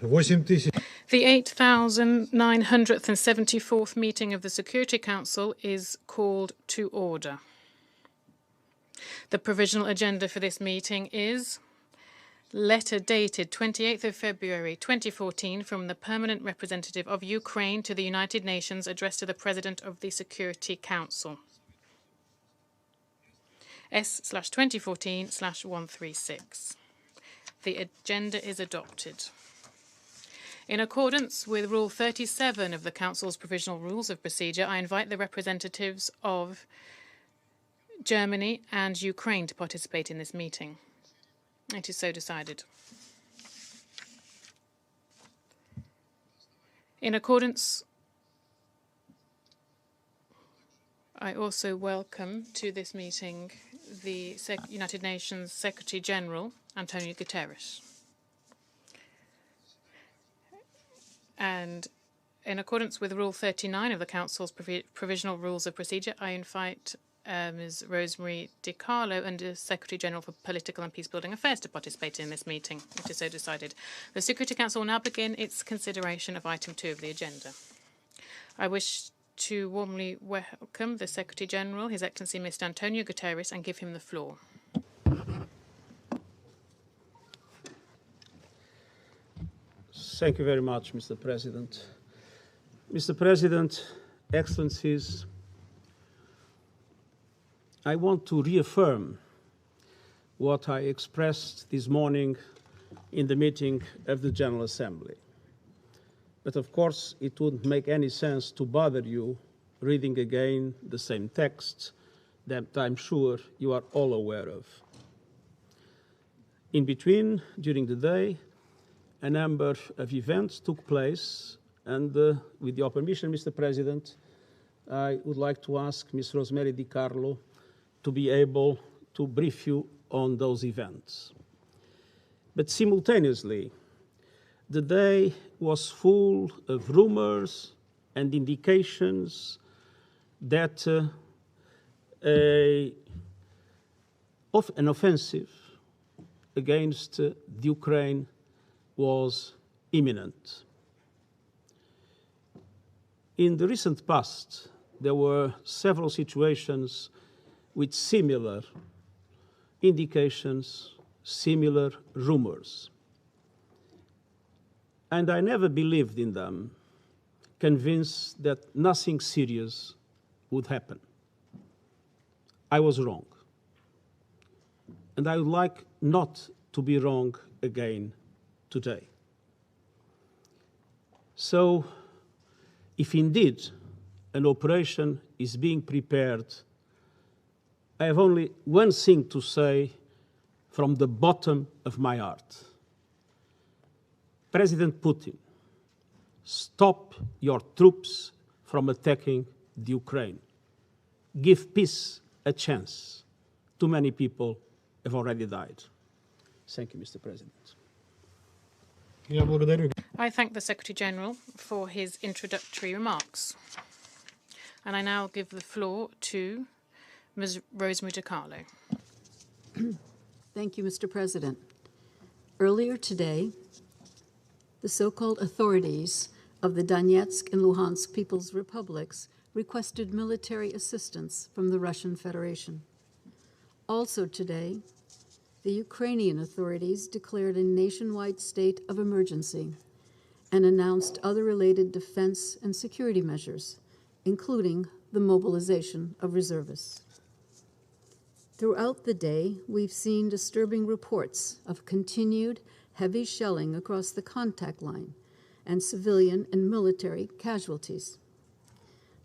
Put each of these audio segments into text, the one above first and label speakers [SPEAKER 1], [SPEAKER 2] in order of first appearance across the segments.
[SPEAKER 1] The 8,974th meeting of the Security Council is called to order. The provisional agenda for this meeting is letter dated 28th of February 2014 from the Permanent Representative of Ukraine to the United Nations addressed to the President of the Security Council. S/2014/136. The agenda is adopted. In accordance with Rule 37 of the Council's Provisional Rules of Procedure, I invite the representatives of Germany and Ukraine to participate in this meeting. It is so decided. In accordance, I also welcome to this meeting the United Nations Secretary General, Antonio Guterres. And in accordance with Rule 39 of the Council's Provisional Rules of Procedure, I invite Ms. Rosemary DiCarlo and the Secretary General for Political and Peacebuilding Affairs to participate in this meeting. It is so decided. The Security Council will now begin its consideration of item 2 of the agenda. I wish to warmly welcome the Secretary General, His Excellency Mr. Antonio Guterres, and give him the floor.
[SPEAKER 2] Thank you very much, Mr. President. Mr. President, Excellencies, I want to reaffirm what I expressed this morning in the meeting of the General Assembly. But of course, it wouldn't make any sense to bother you reading again the same text that I'm sure you are all aware of. In between, during the day, a number of events took place, and with your permission, Mr. President, I would like to ask Ms. Rosemary DiCarlo to be able to brief you on those events. But simultaneously, the day was full of rumors and indications that an offensive against Ukraine was imminent. In the recent past, there were several situations with similar indications, similar rumors. And I never believed in them, convinced that nothing serious would happen. I was wrong. And I would like not to be wrong again today. So, if indeed an operation is being prepared, I have only one thing to say from the bottom of my heart. President Putin, stop your troops from attacking the Ukraine. Give peace a chance. Too many people have already died. Thank you, Mr. President.
[SPEAKER 1] I thank the Secretary General for his introductory remarks. And I now give the floor to Ms. Rosemary DiCarlo.
[SPEAKER 3] Thank you, Mr. President. Earlier today, the so-called authorities of the Donetsk and Luhansk People's Republics requested military assistance from the Russian Federation. Also today, the Ukrainian authorities declared a nationwide state of emergency and announced other related defense and security measures, including the mobilization of reservists. Throughout the day, we've seen disturbing reports of continued heavy shelling across the contact line and civilian and military casualties.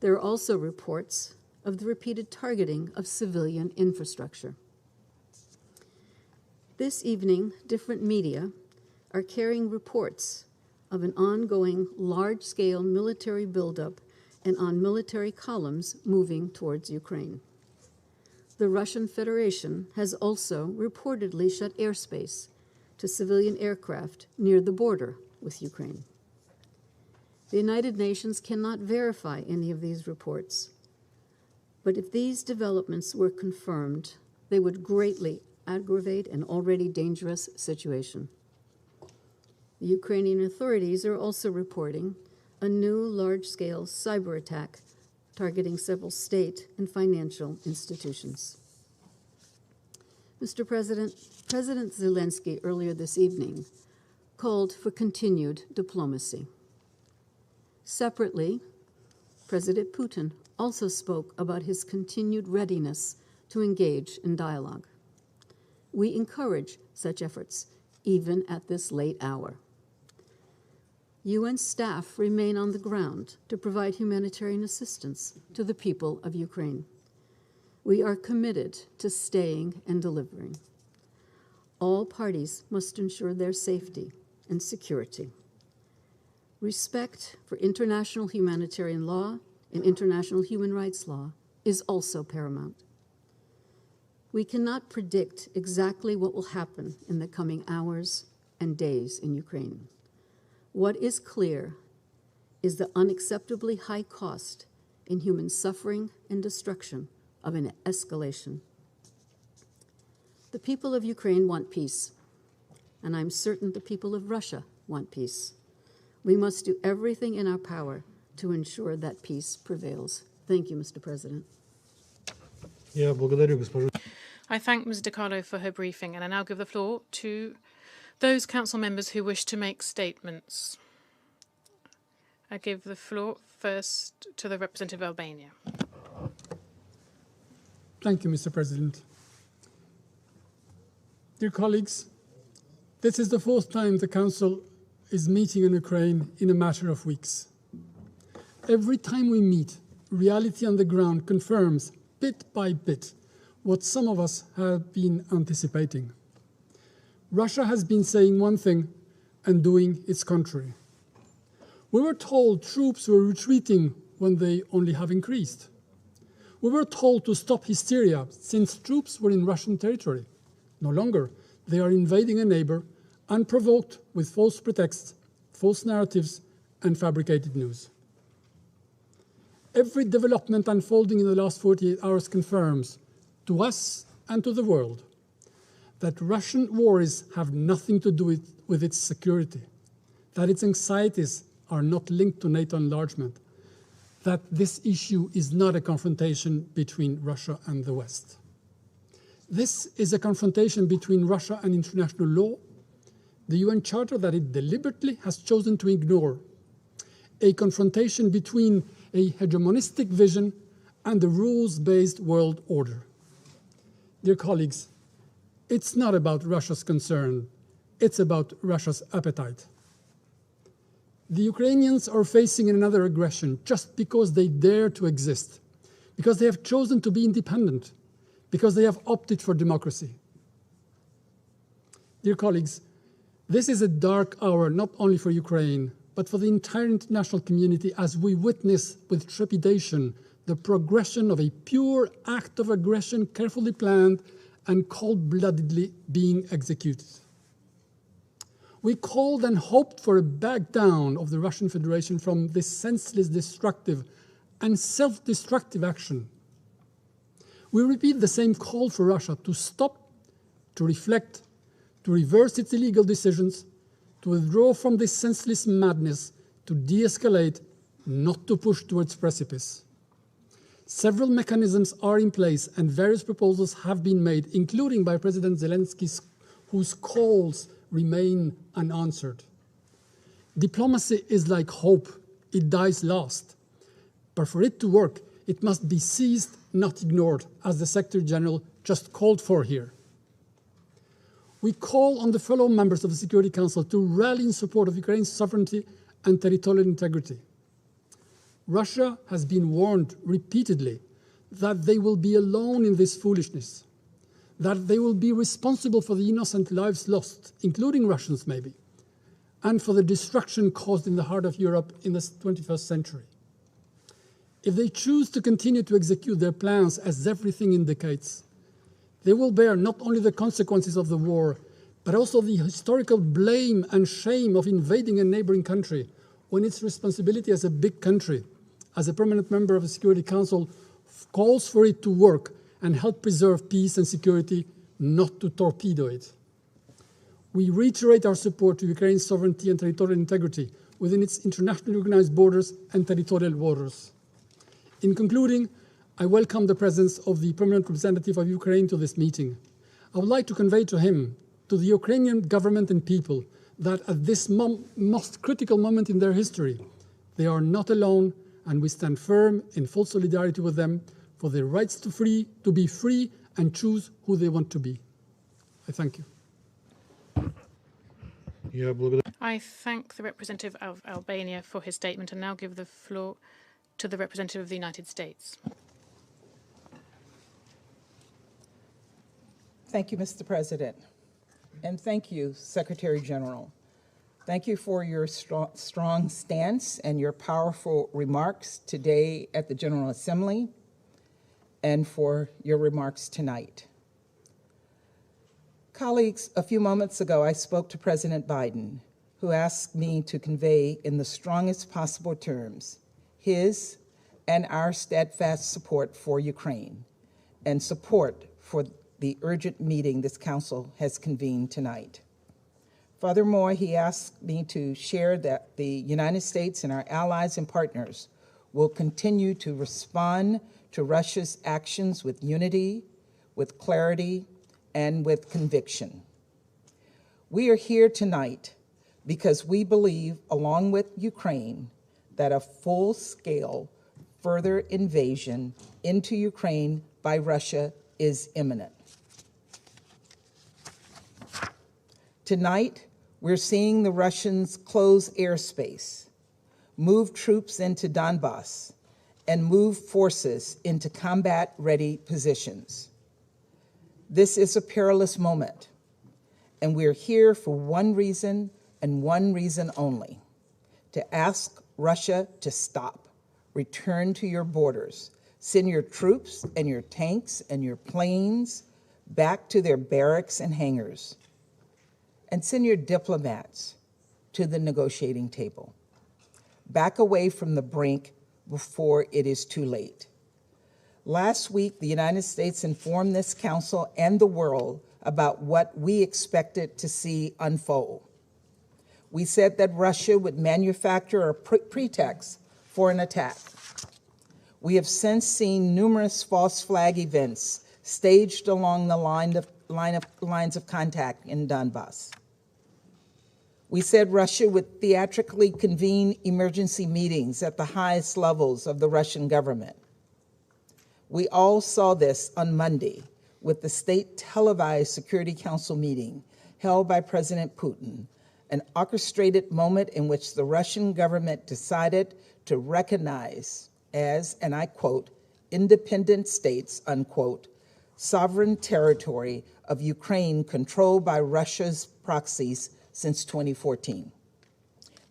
[SPEAKER 3] There are also reports of the repeated targeting of civilian infrastructure. This evening, different media are carrying reports of an ongoing large-scale military buildup and on military columns moving towards Ukraine. The Russian Federation has also reportedly shut airspace to civilian aircraft near the border with Ukraine. The United Nations cannot verify any of these reports, but if these developments were confirmed, they would greatly aggravate an already dangerous situation. The Ukrainian authorities are also reporting a new large-scale cyber attack targeting several state and financial institutions. Mr. President, President Zelensky earlier this evening called for continued diplomacy. Separately, President Putin also spoke about his continued readiness to engage in dialogue. We encourage such efforts, even at this late hour. UN staff remain on the ground to provide humanitarian assistance to the people of Ukraine. We are committed to staying and delivering. All parties must ensure their safety and security. Respect for international humanitarian law and international human rights law is also paramount. We cannot predict exactly what will happen in the coming hours and days in Ukraine. What is clear is the unacceptably high cost in human suffering and destruction of an escalation. The people of Ukraine want peace, and I'm certain the people of Russia want peace. We must do everything in our power to ensure that peace prevails. Thank you, Mr. President.
[SPEAKER 1] I thank Ms. DiCarlo for her briefing, and I now give the floor to those council members who wish to make statements. I give the floor first to the representative of Albania.
[SPEAKER 4] Thank you, Mr. President. Dear colleagues, this is the fourth time the Council is meeting on Ukraine in a matter of weeks. Every time we meet, reality on the ground confirms, bit by bit, what some of us have been anticipating. Russia has been saying one thing and doing its contrary. We were told troops were retreating when they only have increased. We were told to stop hysteria since troops were in Russian territory. No longer. They are invading a neighbor, unprovoked, with false pretexts, false narratives, and fabricated news. Every development unfolding in the last 48 hours confirms, to us and to the world, that Russian worries have nothing to do with its security, that its anxieties are not linked to NATO enlargement, that this issue is not a confrontation between Russia and the West. This is a confrontation between Russia and international law, the UN Charter that it deliberately has chosen to ignore, a confrontation between a hegemonistic vision and the rules-based world order. Dear colleagues, it's not about Russia's concern, it's about Russia's appetite. The Ukrainians are facing another aggression just because they dare to exist, because they have chosen to be independent, because they have opted for democracy. Dear colleagues, this is a dark hour not only for Ukraine, but for the entire international community as we witness with trepidation the progression of a pure act of aggression carefully planned and cold-bloodedly being executed. We called and hoped for a back down of the Russian Federation from this senseless, destructive, and self-destructive action. We repeat the same call for Russia to stop, to reflect, to reverse its illegal decisions, to withdraw from this senseless madness, to de-escalate, not to push towards precipice. Several mechanisms are in place and various proposals have been made, including by President Zelensky, whose calls remain unanswered. Diplomacy is like hope. It dies last. But for it to work, it must be seized, not ignored, as the Secretary General just called for here. We call on the fellow members of the Security Council to rally in support of Ukraine's sovereignty and territorial integrity. Russia has been warned repeatedly that they will be alone in this foolishness, that they will be responsible for the innocent lives lost, including Russians maybe, and for the destruction caused in the heart of Europe in the 21st century. If they choose to continue to execute their plans, as everything indicates, they will bear not only the consequences of the war, but also the historical blame and shame of invading a neighboring country when its responsibility as a big country, as a permanent member of the Security Council, calls for it to work and help preserve peace and security, not to torpedo it. We reiterate our support to Ukraine's sovereignty and territorial integrity within its internationally recognized borders and territorial waters. In concluding, I welcome the presence of the permanent representative of Ukraine to this meeting. I would like to convey to him, to the Ukrainian government and people, that at this most critical moment in their history, they are not alone, and we stand firm in full solidarity with them for their rights to be free and choose who they want to be. I thank you.
[SPEAKER 1] I thank the representative of Albania for his statement and now give the floor to the representative of the United States.
[SPEAKER 5] Thank you, Mr. President. And thank you, Secretary General. Thank you for your strong stance and your powerful remarks today at the General Assembly and for your remarks tonight. Colleagues, a few moments ago, I spoke to President Biden, who asked me to convey in the strongest possible terms his and our steadfast support for Ukraine and support for the urgent meeting this Council has convened tonight. Furthermore, he asked me to share that the United States and our allies and partners will continue to respond to Russia's actions with unity, with clarity, and with conviction. We are here tonight because we believe, along with Ukraine, that a full-scale further invasion into Ukraine by Russia is imminent. Tonight, we're seeing the Russians close airspace, move troops into Donbass, and move forces into combat-ready positions. This is a perilous moment, and we're here for one reason and one reason only: to ask Russia to stop, return to your borders, send your troops and your tanks and your planes back to their barracks and hangars, and send your diplomats to the negotiating table. Back away from the brink before it is too late. Last week, the United States informed this Council and the world about what we expected to see unfold. We said that Russia would manufacture a pretext for an attack. We have since seen numerous false flag events staged along the lines of contact in Donbass. We said Russia would theatrically convene emergency meetings at the highest levels of the Russian government. We all saw this on Monday with the state televised Security Council meeting held by President Putin, an orchestrated moment in which the Russian government decided to recognize as, and I quote, independent states, unquote, sovereign territory of Ukraine controlled by Russia's proxies since 2014.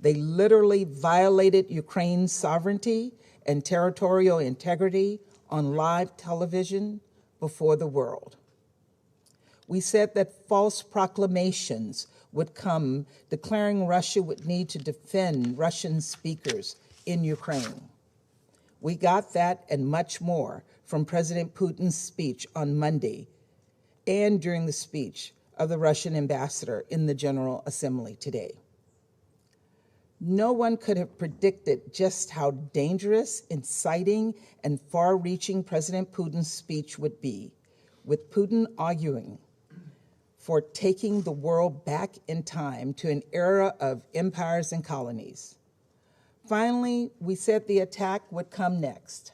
[SPEAKER 5] They literally violated Ukraine's sovereignty and territorial integrity on live television before the world. We said that false proclamations would come declaring Russia would need to defend Russian speakers in Ukraine. We got that and much more from President Putin's speech on Monday and during the speech of the Russian ambassador in the General Assembly today. No one could have predicted just how dangerous, inciting, and far-reaching President Putin's speech would be, with Putin arguing for taking the world back in time to an era of empires and colonies. Finally, we said the attack would come next,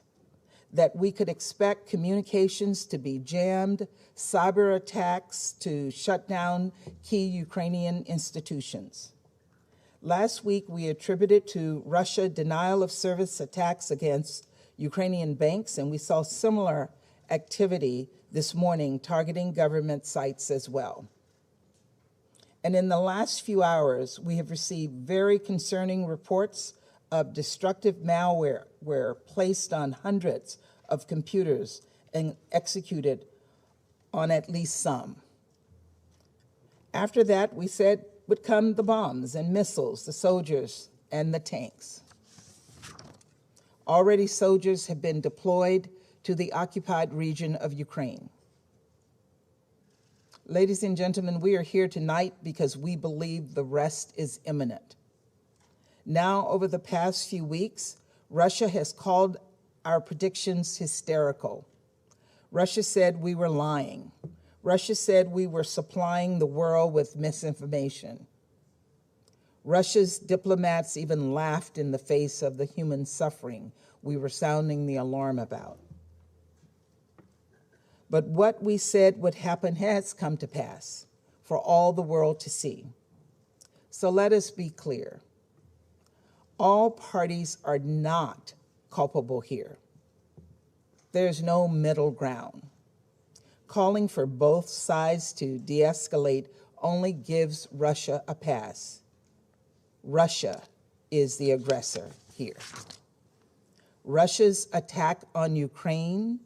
[SPEAKER 5] that we could expect communications to be jammed, cyber attacks to shut down key Ukrainian institutions. Last week, we attributed to Russia denial of service attacks against Ukrainian banks, and we saw similar activity this morning targeting government sites as well. And in the last few hours, we have received very concerning reports of destructive malware placed on hundreds of computers and executed on at least some. After that, we said would come the bombs and missiles, the soldiers and the tanks. Already soldiers have been deployed to the occupied region of Ukraine. Ladies and gentlemen, we are here tonight because we believe the rest is imminent. Now, over the past few weeks, Russia has called our predictions hysterical. Russia said we were lying. Russia said we were supplying the world with misinformation. Russia's diplomats even laughed in the face of the human suffering we were sounding the alarm about. But what we said would happen has come to pass for all the world to see. So let us be clear. All parties are not culpable here. There's no middle ground. Calling for both sides to de-escalate only gives Russia a pass. Russia is the aggressor here. Russia's attack on Ukraine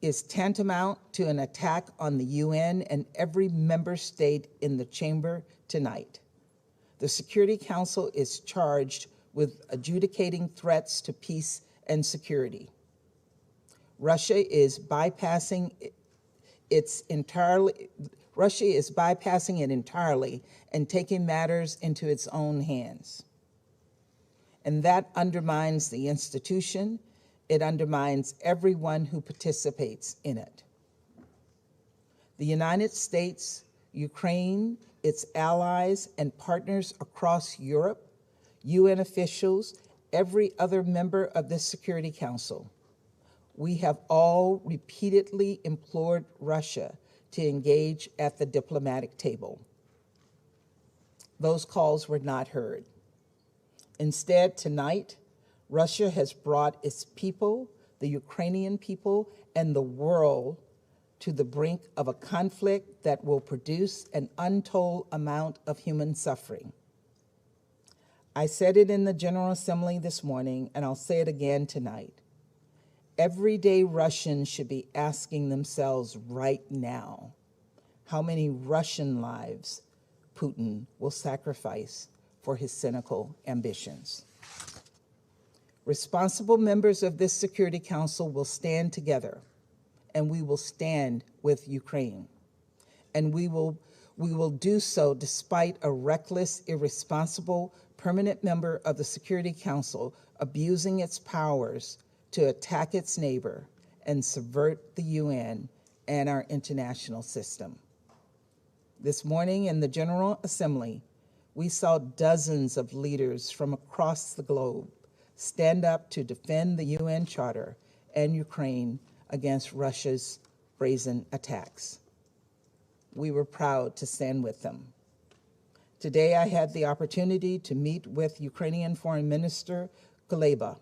[SPEAKER 5] is tantamount to an attack on the UN and every member state in the chamber tonight. The Security Council is charged with adjudicating threats to peace and security. Russia is bypassing it entirely and taking matters into its own hands. And that undermines the institution. It undermines everyone who participates in it. The United States, Ukraine, its allies and partners across Europe, UN officials, every other member of this Security Council, we have all repeatedly implored Russia to engage at the diplomatic table. Those calls were not heard. Instead, tonight, Russia has brought its people, the Ukrainian people, and the world to the brink of a conflict that will produce an untold amount of human suffering. I said it in the General Assembly this morning, and I'll say it again tonight. Everyday Russians should be asking themselves right now, how many Russian lives Putin will sacrifice for his cynical ambitions. Responsible members of this Security Council will stand together, and we will stand with Ukraine. And we will do so despite a reckless, irresponsible, permanent member of the Security Council abusing its powers to attack its neighbor and subvert the UN and our international system. This morning in the General Assembly, we saw dozens of leaders from across the globe stand up to defend the UN Charter and Ukraine against Russia's brazen attacks. We were proud to stand with them. Today, I had the opportunity to meet with Ukrainian Foreign Minister Kuleba.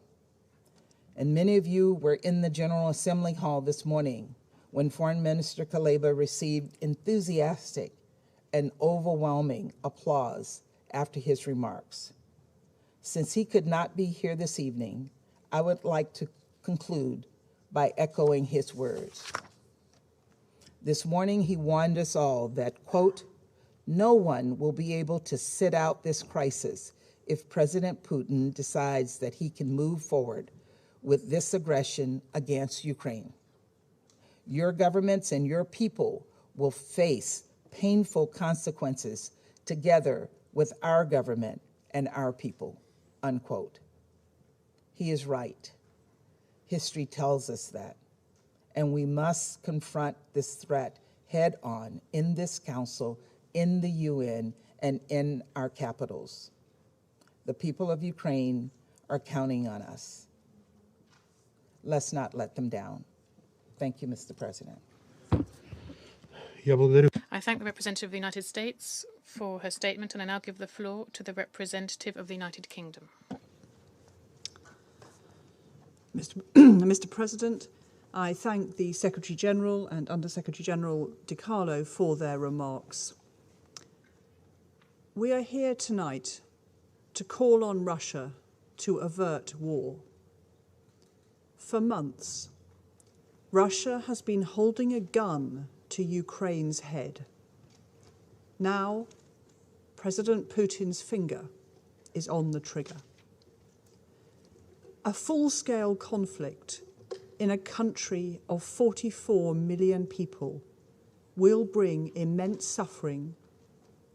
[SPEAKER 5] And many of you were in the General Assembly Hall this morning when Foreign Minister Kuleba received enthusiastic and overwhelming applause after his remarks. Since he could not be here this evening, I would like to conclude by echoing his words. This morning, he warned us all that, quote, no one will be able to sit out this crisis if President Putin decides that he can move forward with this aggression against Ukraine. Your governments and your people will face painful consequences together with our government and our people, unquote. He is right. History tells us that. And we must confront this threat head on in this council, in the UN, and in our capitals. The people of Ukraine are counting on us. Let's not let them down. Thank you, Mr. President.
[SPEAKER 1] I thank the representative of the United States for her statement, and I now give the floor to the representative of the United Kingdom.
[SPEAKER 6] Mr. President, I thank the Secretary-General and Under-Secretary-General Di Carlo for their remarks. We are here tonight to call on Russia to avert war. For months, Russia has been holding a gun to Ukraine's head. Now, President Putin's finger is on the trigger. A full-scale conflict in a country of 44 million people will bring immense suffering,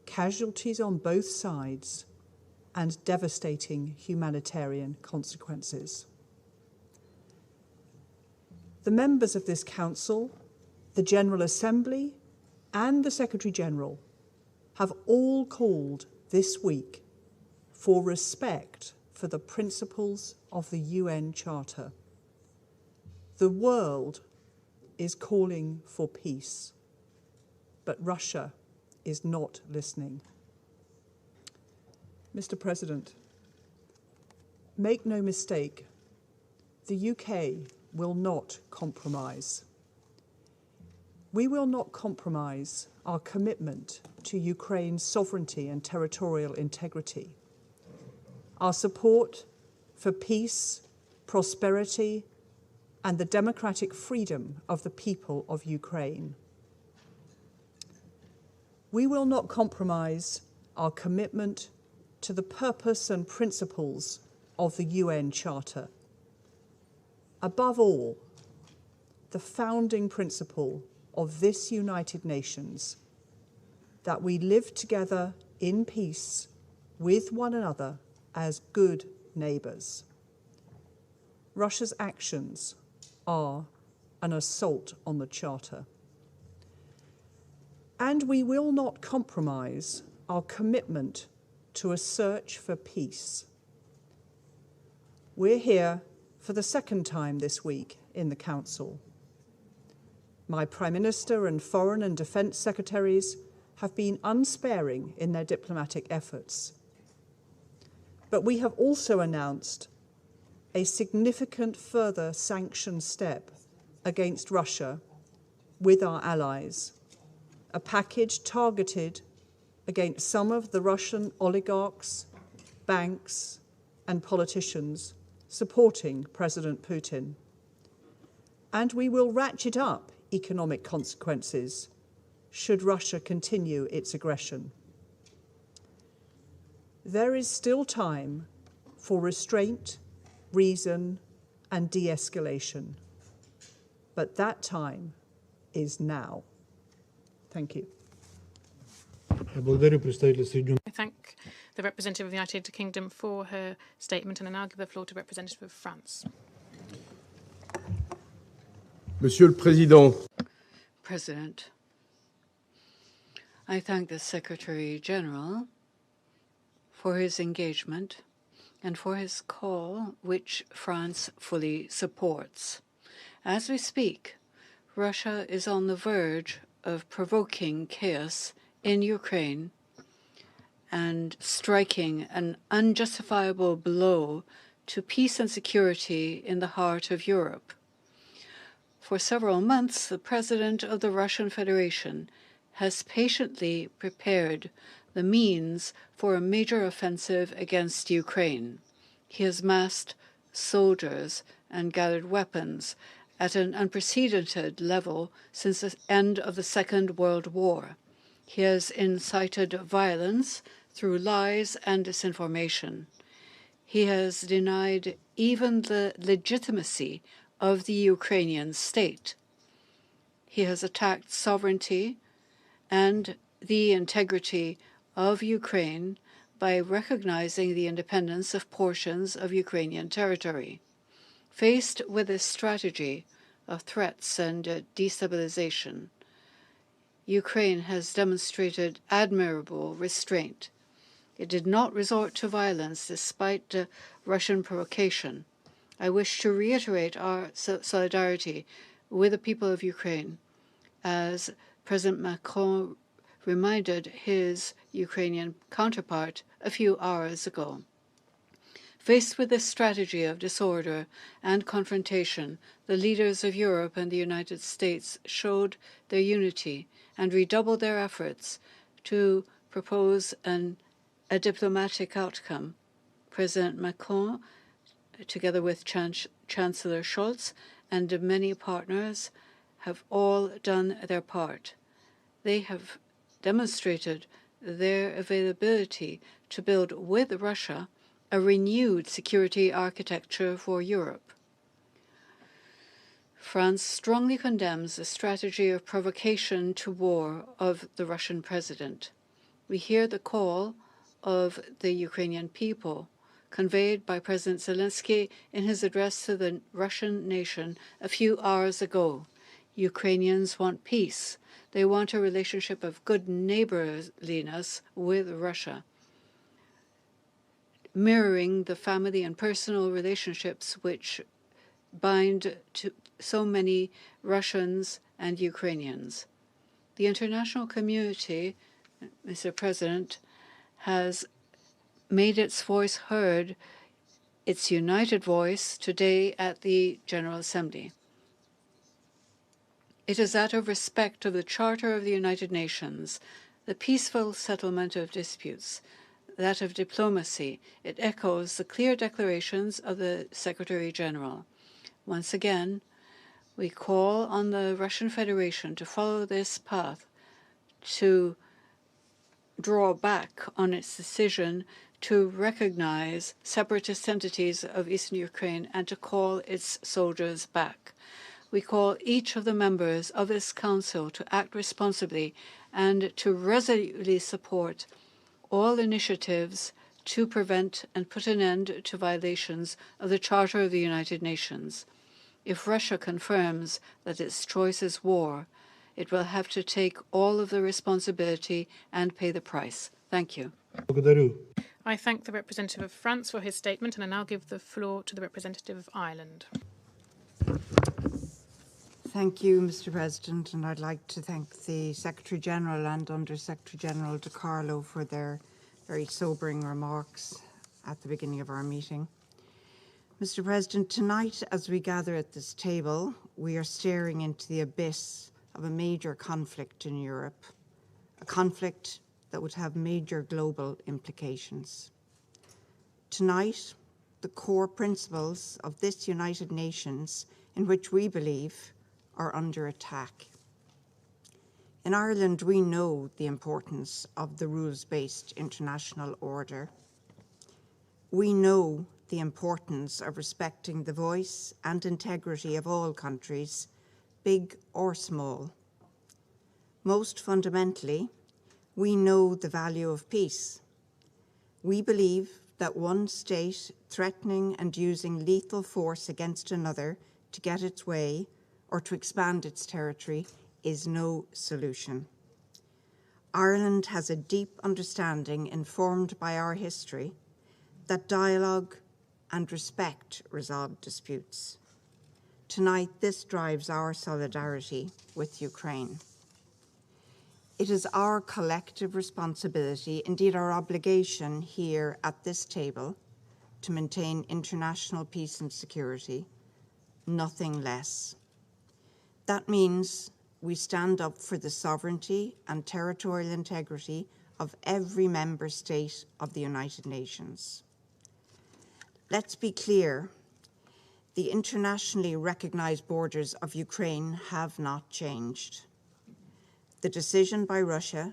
[SPEAKER 6] casualties on both sides, and devastating humanitarian consequences. The members of this Council, the General Assembly, and the Secretary-General have all called this week for respect for the principles of the UN Charter. The world is calling for peace, but Russia is not listening. Mr. President, make no mistake, the UK will not compromise. We will not compromise our commitment to Ukraine's sovereignty and territorial integrity, our support for peace, prosperity, and the democratic freedom of the people of Ukraine. We will not compromise our commitment to the purpose and principles of the UN Charter. Above all, the founding principle of this United Nations, that we live together in peace with one another as good neighbours. Russia's actions are an assault on the Charter. And we will not compromise our commitment to a search for peace. We're here for the second time this week in the Council. My Prime Minister and Foreign and Defence Secretaries have been unsparing in their diplomatic efforts. But we have also announced a significant further sanction step against Russia with our allies, a package targeted against some of the Russian oligarchs, banks, and politicians supporting President Putin. And we will ratchet up economic consequences should Russia continue its aggression. There is still time for restraint, reason, and de-escalation. But that time is now. Thank you.
[SPEAKER 1] I thank the representative of the United Kingdom for her statement, and I now give the floor to the representative of France.
[SPEAKER 7] Monsieur le Président,
[SPEAKER 3] President, I thank the Secretary General for his engagement and for his call, which France fully supports. As we speak, Russia is on the verge of provoking chaos in Ukraine and striking an unjustifiable blow to peace and security in the heart of Europe. For several months, the President of the Russian Federation has patiently prepared the means for a major offensive against Ukraine. He has massed soldiers and gathered weapons at an unprecedented level since the end of the Second World War. He has incited violence through lies and disinformation. He has denied even the legitimacy of the Ukrainian state. He has attacked sovereignty and the integrity of Ukraine by recognizing the independence of portions of Ukrainian territory. Faced with this strategy of threats and destabilization, Ukraine has demonstrated admirable restraint. It did not resort to violence despite Russian provocation. I wish to reiterate our solidarity with the people of Ukraine, as President Macron reminded his Ukrainian counterpart a few hours ago. Faced with this strategy of disorder and confrontation, the leaders of Europe and the United States showed their unity and redoubled their efforts to propose a diplomatic outcome. President Macron, together with Chancellor Scholz and many partners, have all done their part. They have demonstrated their availability to build with Russia a renewed security architecture for Europe. France strongly condemns the strategy of provocation to war of the Russian president. We hear the call of the Ukrainian people, conveyed by President Zelensky in his address to the Russian nation a few hours ago. Ukrainians want peace. They want a relationship of good neighborliness with Russia, mirroring the family and personal relationships which bind to so many Russians and Ukrainians. The international community, Mr. President, has made its voice heard, its united voice, today at the General Assembly. It is out of respect of the Charter of the United Nations, the peaceful settlement of disputes, that of diplomacy. It echoes the clear declarations of the Secretary General. Once again, we call on the Russian Federation to follow this path, to draw back on its decision to recognize separatist entities of eastern Ukraine and to call its soldiers back. We call each of the members of this council to act responsibly and to resolutely support all initiatives to prevent and put an end to violations of the Charter of the United Nations. If Russia confirms that its choice is war, it will have to take all of the responsibility and pay the price. Thank you.
[SPEAKER 1] I thank the representative of France for his statement, and I now give the floor to the representative of Ireland.
[SPEAKER 8] Thank you, Mr. President, and I'd like to thank the Secretary General and Under Secretary General De Carlo for their very sobering remarks at the beginning of our meeting. Mr. President, tonight as we gather at this table, we are staring into the abyss of a major conflict in Europe, a conflict that would have major global implications. Tonight, the core principles of this United Nations, in which we believe, are under attack. In Ireland, we know the importance of the rules-based international order. We know the importance of respecting the voice and integrity of all countries, big or small. Most fundamentally, we know the value of peace. We believe that one state threatening and using lethal force against another to get its way or to expand its territory is no solution. Ireland has a deep understanding, informed by our history, that dialogue and respect resolve disputes. Tonight, this drives our solidarity with Ukraine. It is our collective responsibility, indeed our obligation here at this table, to maintain international peace and security, nothing less. That means we stand up for the sovereignty and territorial integrity of every member state of the United Nations. Let's be clear, the internationally recognized borders of Ukraine have not changed. The decision by Russia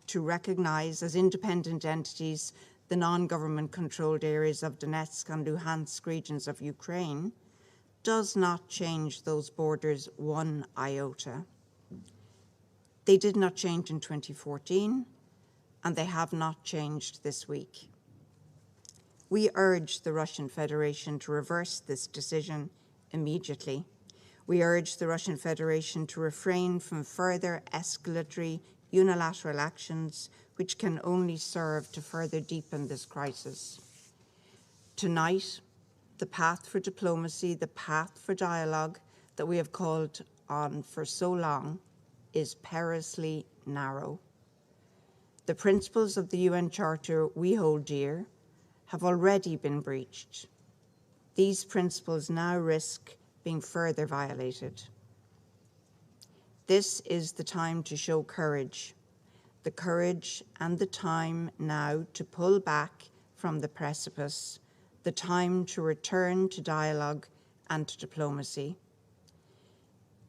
[SPEAKER 8] to recognize as independent entities the non-government controlled areas of Donetsk and Luhansk regions of Ukraine does not change those borders one iota. They did not change in 2014, and they have not changed this week. We urge the Russian Federation to reverse this decision immediately. We urge the Russian Federation to refrain from further escalatory unilateral actions which can only serve to further deepen this crisis. Tonight, the path for diplomacy, the path for dialogue that we have called on for so long is perilously narrow. The principles of the UN Charter we hold dear have already been breached. These principles now risk being further violated. This is the time to show courage, the courage and the time now to pull back from the precipice, the time to return to dialogue and to diplomacy.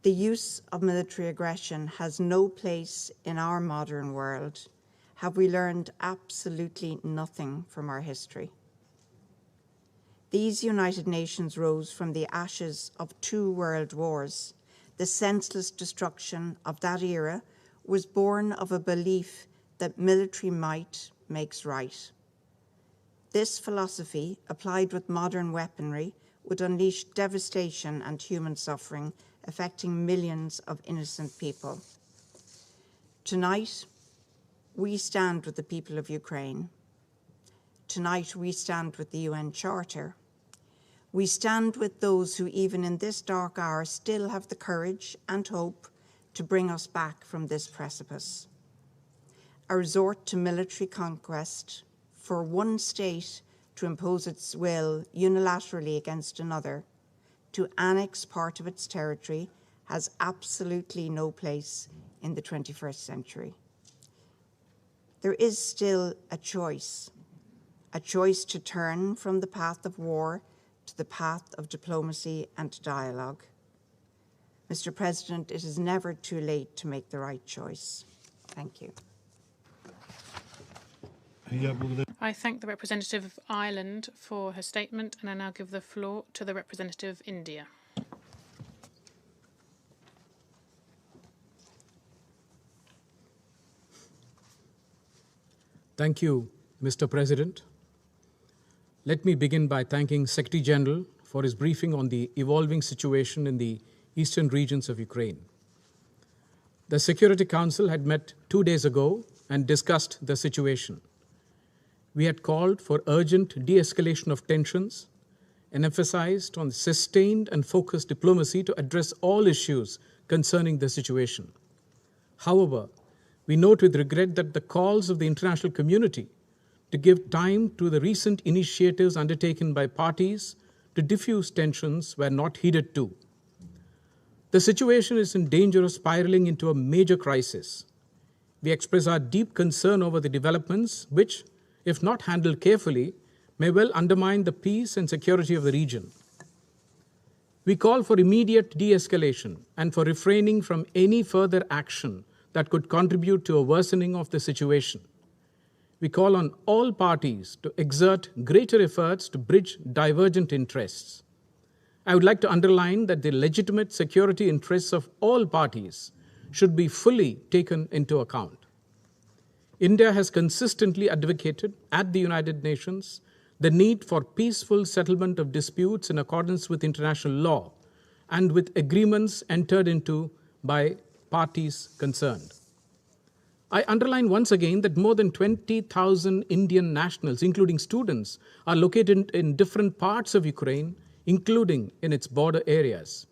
[SPEAKER 8] The use of military aggression has no place in our modern world. Have we learned absolutely nothing from our history? These United Nations rose from the ashes of 2 world wars. The senseless destruction of that era was born of a belief that military might makes right. This philosophy, applied with modern weaponry, would unleash devastation and human suffering, affecting millions of innocent people. Tonight, we stand with the people of Ukraine. Tonight, we stand with the UN Charter. We stand with those who, even in this dark hour, still have the courage and hope to bring us back from this precipice. A resort to military conquest for one state to impose its will unilaterally against another, to annex part of its territory, has absolutely no place in the 21st century. There is still a choice to turn from the path of war to the path of diplomacy and dialogue. Mr. President, it is never too late to make the right choice. Thank you.
[SPEAKER 1] I thank the representative of Ireland for her statement, and I now give the floor to the representative of India.
[SPEAKER 9] Thank you, Mr. President. Let me begin by thanking Secretary General for his briefing on the evolving situation in the eastern regions of Ukraine. The Security Council had met 2 days ago and discussed the situation. We had called for urgent de-escalation of tensions and emphasized on sustained and focused diplomacy to address all issues concerning the situation. However, we note with regret that the calls of the international community to give time to the recent initiatives undertaken by parties to diffuse tensions were not heeded too. The situation is in danger of spiraling into a major crisis. We express our deep concern over the developments which, if not handled carefully, may well undermine the peace and security of the region. We call for immediate de-escalation and for refraining from any further action that could contribute to a worsening of the situation. We call on all parties to exert greater efforts to bridge divergent interests. I would like to underline that the legitimate security interests of all parties should be fully taken into account. India has consistently advocated at the United Nations the need for peaceful settlement of disputes in accordance with international law and with agreements entered into by parties concerned. I underline once again that more than 20,000 Indian nationals, including students, are located in different parts of Ukraine, including in its border areas.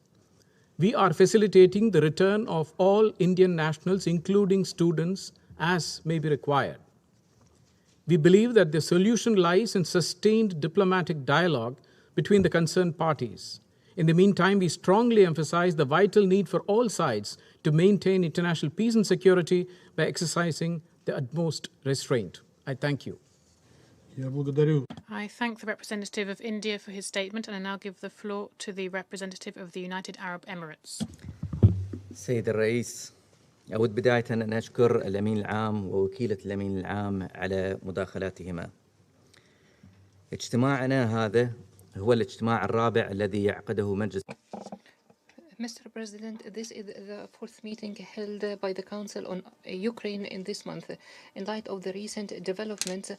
[SPEAKER 9] We are facilitating the return of all Indian nationals, including students, as may be required. We believe that the solution lies in sustained diplomatic dialogue between the concerned parties. In the meantime, we strongly emphasize the vital need for all sides to maintain international peace and security by exercising the utmost restraint. I thank you.
[SPEAKER 1] I thank the representative of India for his statement, and I now give the floor to the representative of the United Arab Emirates.
[SPEAKER 10] سيد الرئيس، أود بداية أن أشكر الأمين العام ووكيلة الأمين العام على مداخلاتهما. اجتماعنا هذا هو الاجتماع الرابع الذي يعقده مجلس.
[SPEAKER 11] Mr. President, this is the 4th meeting held by the Council on Ukraine in this month. In light of the recent developments,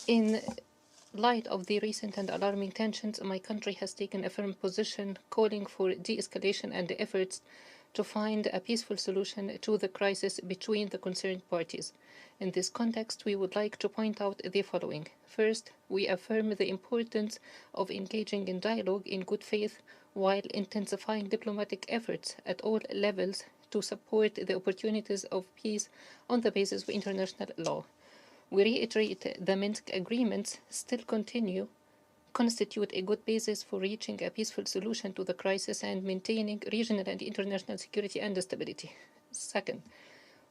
[SPEAKER 11] in light of the recent and alarming tensions, my country has taken a firm position calling for de-escalation and efforts to find a peaceful solution to the crisis between the concerned parties. In this context, we would like to point out the following. First, we affirm the importance of engaging in dialogue in good faith while intensifying diplomatic efforts at all levels to support the opportunities of peace on the basis of international law. We reiterate the Minsk agreements still constitute a good basis for reaching a peaceful solution to the crisis and maintaining regional and international security and stability. Second,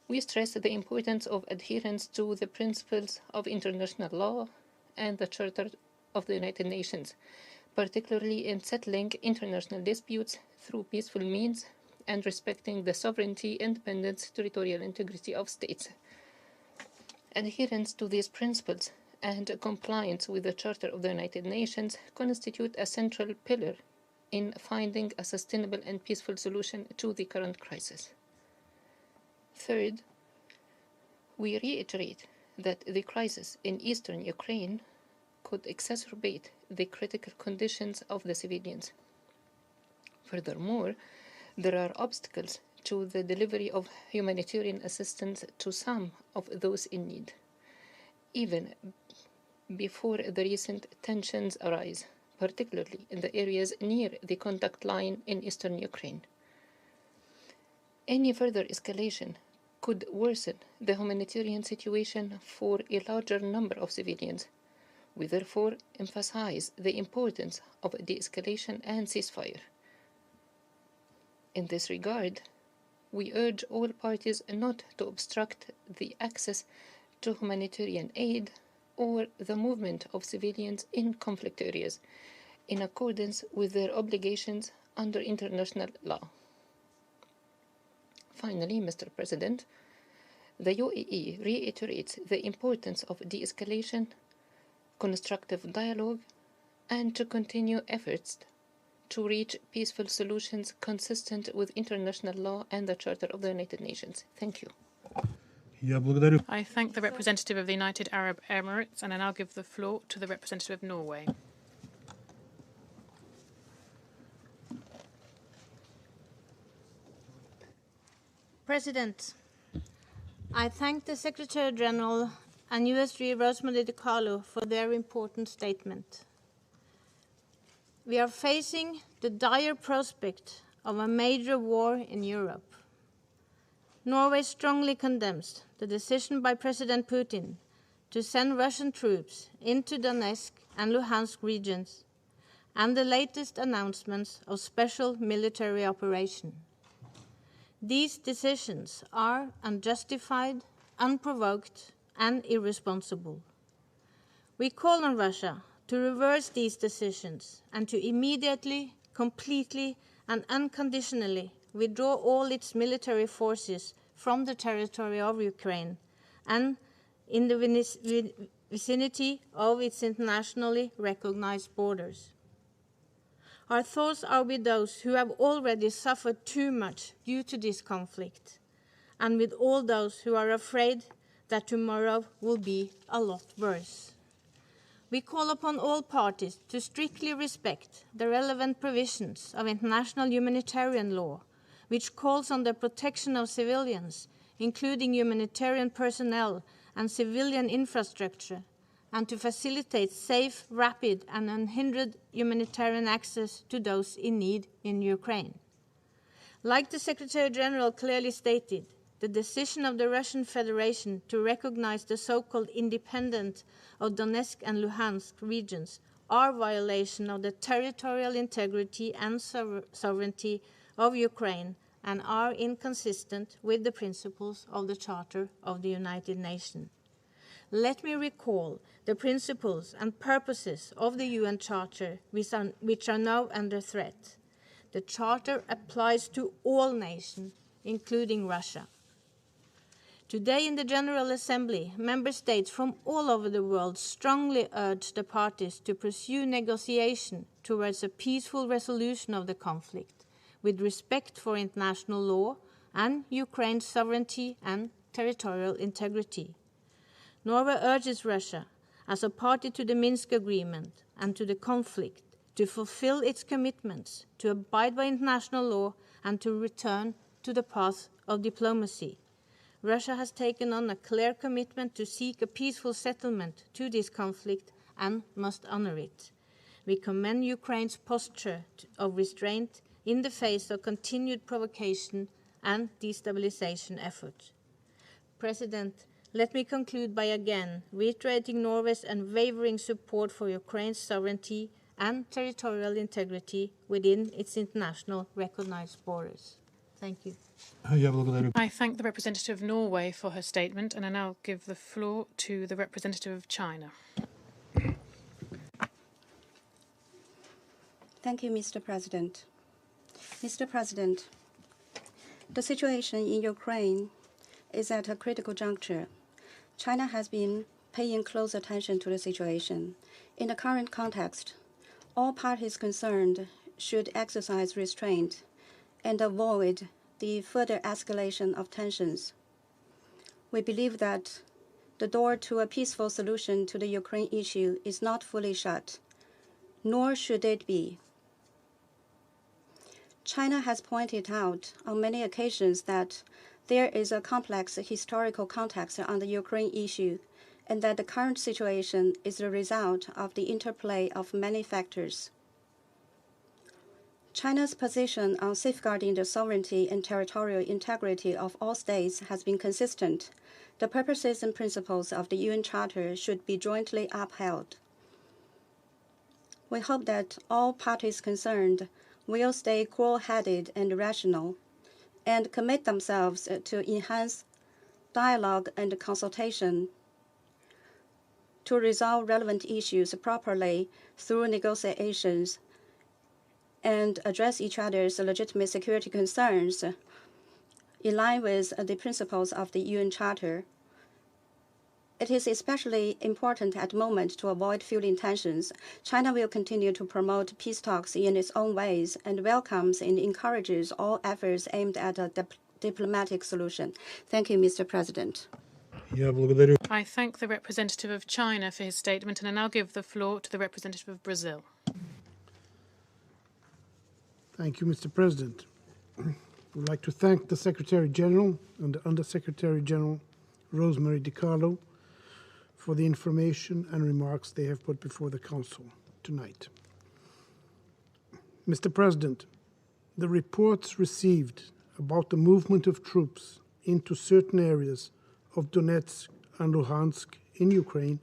[SPEAKER 11] we stress the importance of adherence to the principles of international law and the Charter of the United Nations, particularly in settling international disputes through peaceful means and respecting the sovereignty, independence, territorial integrity of states. Adherence to these principles and compliance with the Charter of the United Nations constitute a central pillar in finding a sustainable and peaceful solution to the current crisis. Third, we reiterate that the crisis in eastern Ukraine could exacerbate the critical conditions of the civilians. Furthermore, there are obstacles to the delivery of humanitarian assistance to some of those in need, even before the recent tensions arise, particularly in the areas near the contact line in eastern Ukraine. Any further escalation could worsen the humanitarian situation for a larger number of civilians. We therefore emphasize the importance of de-escalation and ceasefire. In this regard, we urge all parties not to obstruct the access to humanitarian aid or the movement of civilians in conflict areas, in accordance with their obligations under international law. Finally, Mr. President, the UAE reiterates the importance of de-escalation, constructive dialogue, and to continue efforts to reach peaceful solutions consistent with international law and the Charter of the United Nations. Thank you.
[SPEAKER 1] I thank the representative of the United Arab Emirates, and I now give the floor to the representative of Norway.
[SPEAKER 12] President, I thank the Secretary General and USG Rosemary DiCarlo for their important statement. We are facing the dire prospect of a major war in Europe. Norway strongly condemns the decision by President Putin to send Russian troops into Donetsk and Luhansk regions and the latest announcements of special military operation. These decisions are unjustified, unprovoked, and irresponsible. We call on Russia to reverse these decisions and to immediately, completely, and unconditionally withdraw all its military forces from the territory of Ukraine and in the vicinity of its internationally recognized borders. Our thoughts are with those who have already suffered too much due to this conflict, and with all those who are afraid that tomorrow will be a lot worse. We call upon all parties to strictly respect the relevant provisions of international humanitarian law, which calls on the protection of civilians, including humanitarian personnel and civilian infrastructure, and to facilitate safe, rapid, and unhindered humanitarian access to those in need in Ukraine. Like the Secretary General clearly stated, the decision of the Russian Federation to recognize the so-called independent of Donetsk and Luhansk regions are violation of the territorial integrity and sovereignty of Ukraine and are inconsistent with the principles of the Charter of the United Nations. Let me recall the principles and purposes of the UN Charter, which are now under threat. The Charter applies to all nations, including Russia. Today in the General Assembly, member states from all over the world strongly urge the parties to pursue negotiation towards a peaceful resolution of the conflict, with respect for international law and Ukraine's sovereignty and territorial integrity. Norway urges Russia, as a party to the Minsk Agreement and to the conflict, to fulfill its commitments, to abide by international law, and to return to the path of diplomacy. Russia has taken on a clear commitment to seek a peaceful settlement to this conflict and must honor it. We commend Ukraine's posture of restraint in the face of continued provocation and destabilization efforts. President, let me conclude by again reiterating Norway's unwavering support for Ukraine's sovereignty and territorial integrity within its international recognized borders. Thank you.
[SPEAKER 1] I thank the representative of Norway for her statement, and I now give the floor to the representative of China.
[SPEAKER 13] Thank you, Mr. President. Mr. President, the situation in Ukraine is at a critical juncture. China has been paying close attention to the situation. In the current context, all parties concerned should exercise restraint and avoid the further escalation of tensions. We believe that the door to a peaceful solution to the Ukraine issue is not fully shut, nor should it be. China has pointed out on many occasions that there is a complex historical context on the Ukraine issue, and that the current situation is the result of the interplay of many factors. China's position on safeguarding the sovereignty and territorial integrity of all states has been consistent. The purposes and principles of the UN Charter should be jointly upheld. We hope that all parties concerned will stay cool-headed and rational, and commit themselves to enhance dialogue and consultation to resolve relevant issues properly through negotiations and address each other's legitimate security concerns in line with the principles of the UN Charter. It is especially important at the moment to avoid fueling tensions. China will continue to promote peace talks in its own ways and welcomes and encourages all efforts aimed at a diplomatic solution. Thank you, Mr. President.
[SPEAKER 1] I thank the representative of China for his statement, and I now give the floor to the representative of Brazil.
[SPEAKER 14] Thank you, Mr. President. I would like to thank the Secretary General and the Undersecretary General, Rosemary DiCarlo, for the information and remarks they have put before the Council tonight. Mr. President, the reports received about the movement of troops into certain areas of Donetsk and Luhansk in Ukraine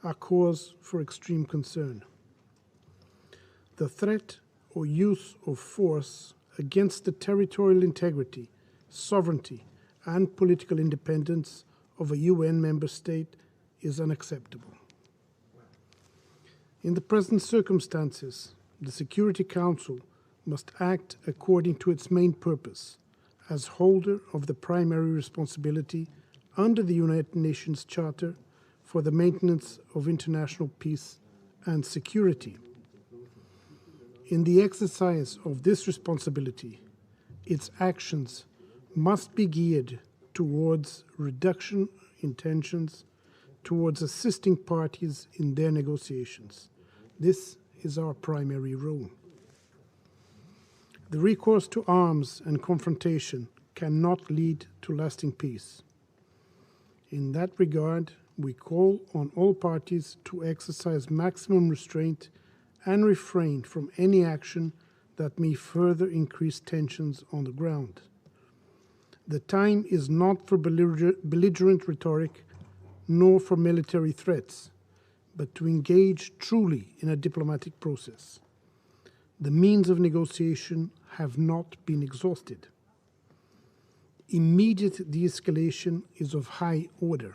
[SPEAKER 14] are cause for extreme concern. The threat or use of force against the territorial integrity, sovereignty, and political independence of a UN member state is unacceptable. In the present circumstances, the Security Council must act according to its main purpose as holder of the primary responsibility under the United Nations Charter for the maintenance of international peace and security. In the exercise of this responsibility, its actions must be geared towards reduction in tensions, towards assisting parties in their negotiations. This is our primary role. The recourse to arms and confrontation cannot lead to lasting peace. In that regard, we call on all parties to exercise maximum restraint and refrain from any action that may further increase tensions on the ground. The time is not for belligerent rhetoric, nor for military threats, but to engage truly in a diplomatic process. The means of negotiation have not been exhausted. Immediate de-escalation is of high order.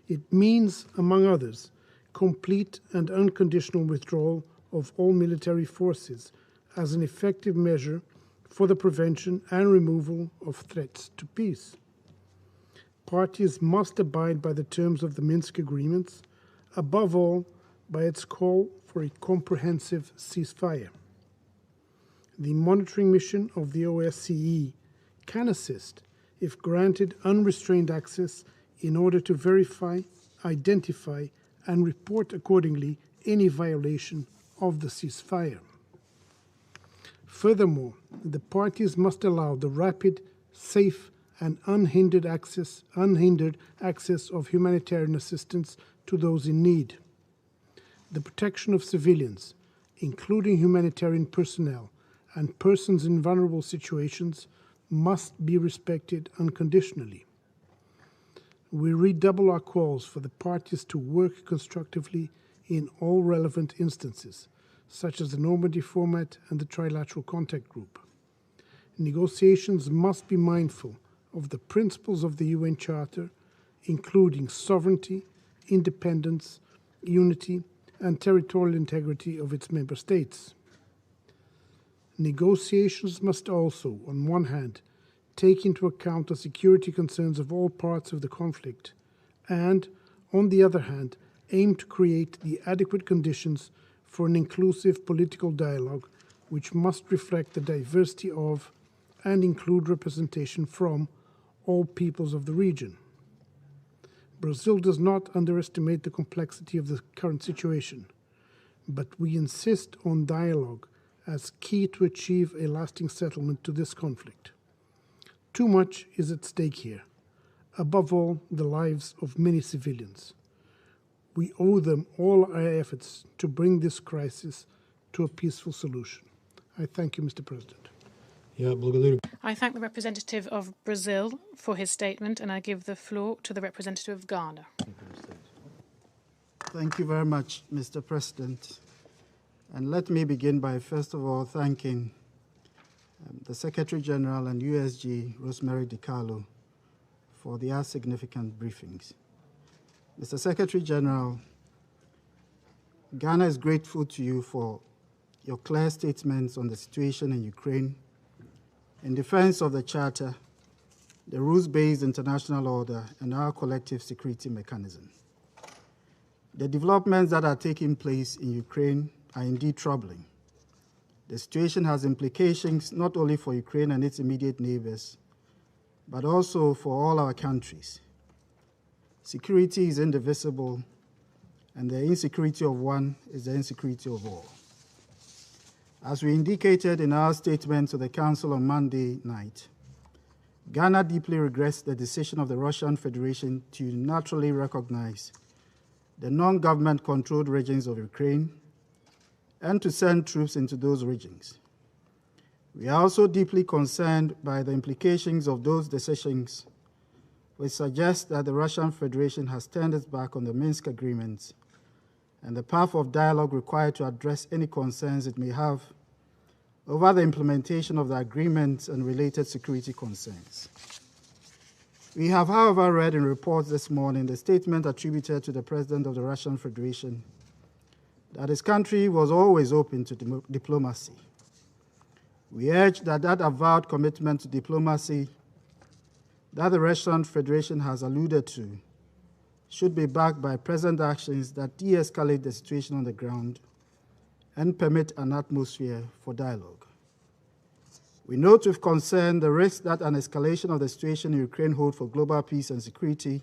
[SPEAKER 14] It means, among others, complete and unconditional withdrawal of all military forces as an effective measure for the prevention and removal of threats to peace. Parties must abide by the terms of the Minsk agreements, above all by its call for a comprehensive ceasefire. The monitoring mission of the OSCE can assist if granted unrestrained access in order to verify, identify, and report accordingly any violation of the ceasefire. Furthermore, the parties must allow the rapid, safe, and unhindered access of humanitarian assistance to those in need. The protection of civilians, including humanitarian personnel and persons in vulnerable situations, must be respected unconditionally. We redouble our calls for the parties to work constructively in all relevant instances, such as the Normandy format and the Trilateral Contact Group. Negotiations must be mindful of the principles of the UN Charter, including sovereignty, independence, unity, and territorial integrity of its member states. Negotiations must also, on one hand, take into account the security concerns of all parts of the conflict, and, on the other hand, aim to create the adequate conditions for an inclusive political dialogue which must reflect the diversity of and include representation from all peoples of the region. Brazil does not underestimate the complexity of the current situation, but we insist on dialogue as key to achieve a lasting settlement to this conflict. Too much is at stake here, above all, the lives of many civilians. We owe them all our efforts to bring this crisis to a peaceful solution. I thank you, Mr. President.
[SPEAKER 1] I thank the representative of Brazil for his statement, and I give the floor to the representative of Ghana.
[SPEAKER 15] Thank you very much, Mr. President. And let me begin by, first of all, thanking the Secretary General and USG, Rosemary DiCarlo, for their significant briefings. Mr. Secretary General, Ghana is grateful to you for your clear statements on the situation in Ukraine, in defense of the Charter, the rules-based international order, and our collective security mechanism. The developments that are taking place in Ukraine are indeed troubling. The situation has implications not only for Ukraine and its immediate neighbors, but also for all our countries. Security is indivisible, and the insecurity of one is the insecurity of all. As we indicated in our statement to the Council on Monday night, Ghana deeply regrets the decision of the Russian Federation to unilaterally recognize the non-government controlled regions of Ukraine and to send troops into those regions. We are also deeply concerned by the implications of those decisions, which suggest that the Russian Federation has turned its back on the Minsk agreements and the path of dialogue required to address any concerns it may have over the implementation of the agreements and related security concerns. We have, however, read in reports this morning the statement attributed to the President of the Russian Federation that his country was always open to diplomacy. We urge that that avowed commitment to diplomacy that the Russian Federation has alluded to should be backed by present actions that de-escalate the situation on the ground and permit an atmosphere for dialogue. We note with concern the risk that an escalation of the situation in Ukraine holds for global peace and security,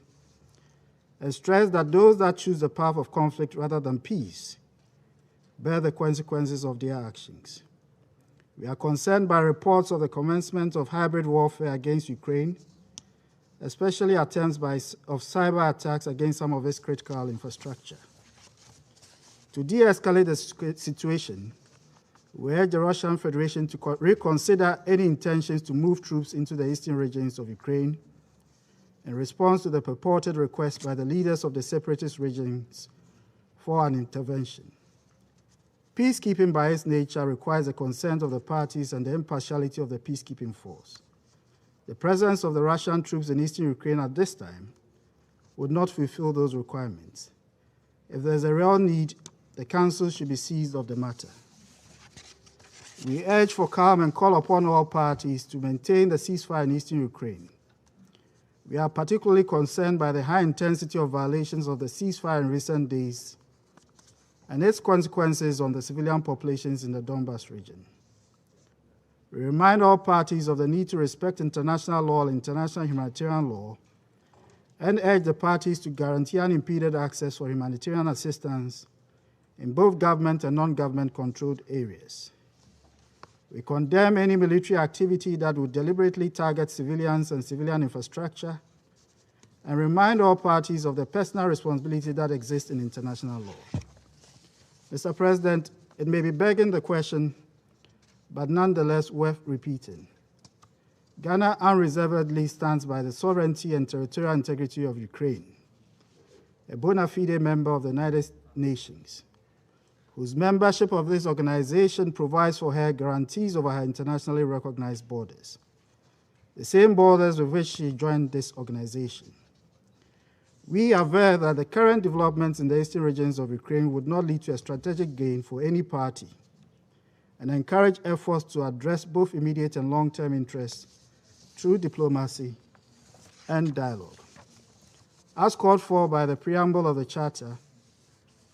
[SPEAKER 15] and stress that those that choose the path of conflict rather than peace bear the consequences of their actions. We are concerned by reports of the commencement of hybrid warfare against Ukraine, especially attempts of cyber attacks against some of its critical infrastructure. To de-escalate the situation, we urge the Russian Federation to reconsider any intentions to move troops into the eastern regions of Ukraine in response to the purported request by the leaders of the separatist regions for an intervention. Peacekeeping by its nature requires the consent of the parties and the impartiality of the peacekeeping force. The presence of the Russian troops in eastern Ukraine at this time would not fulfill those requirements. If there is a real need, the Council should be seized of the matter. We urge for calm and call upon all parties to maintain the ceasefire in eastern Ukraine. We are particularly concerned by the high intensity of violations of the ceasefire in recent days and its consequences on the civilian populations in the Donbas region. We remind all parties of the need to respect international law and international humanitarian law and urge the parties to guarantee unimpeded access for humanitarian assistance in both government and non-government controlled areas. We condemn any military activity that would deliberately target civilians and civilian infrastructure and remind all parties of the personal responsibility that exists in international law. Mr. President, it may be begging the question, but nonetheless worth repeating. Ghana unreservedly stands by the sovereignty and territorial integrity of Ukraine, a bona fide member of the United Nations, whose membership of this organization provides for her guarantees over her internationally recognized borders, the same borders with which she joined this organization. We aver that the current developments in the eastern regions of Ukraine would not lead to a strategic gain for any party, and encourage efforts to address both immediate and long-term interests through diplomacy and dialogue. As called for by the preamble of the Charter,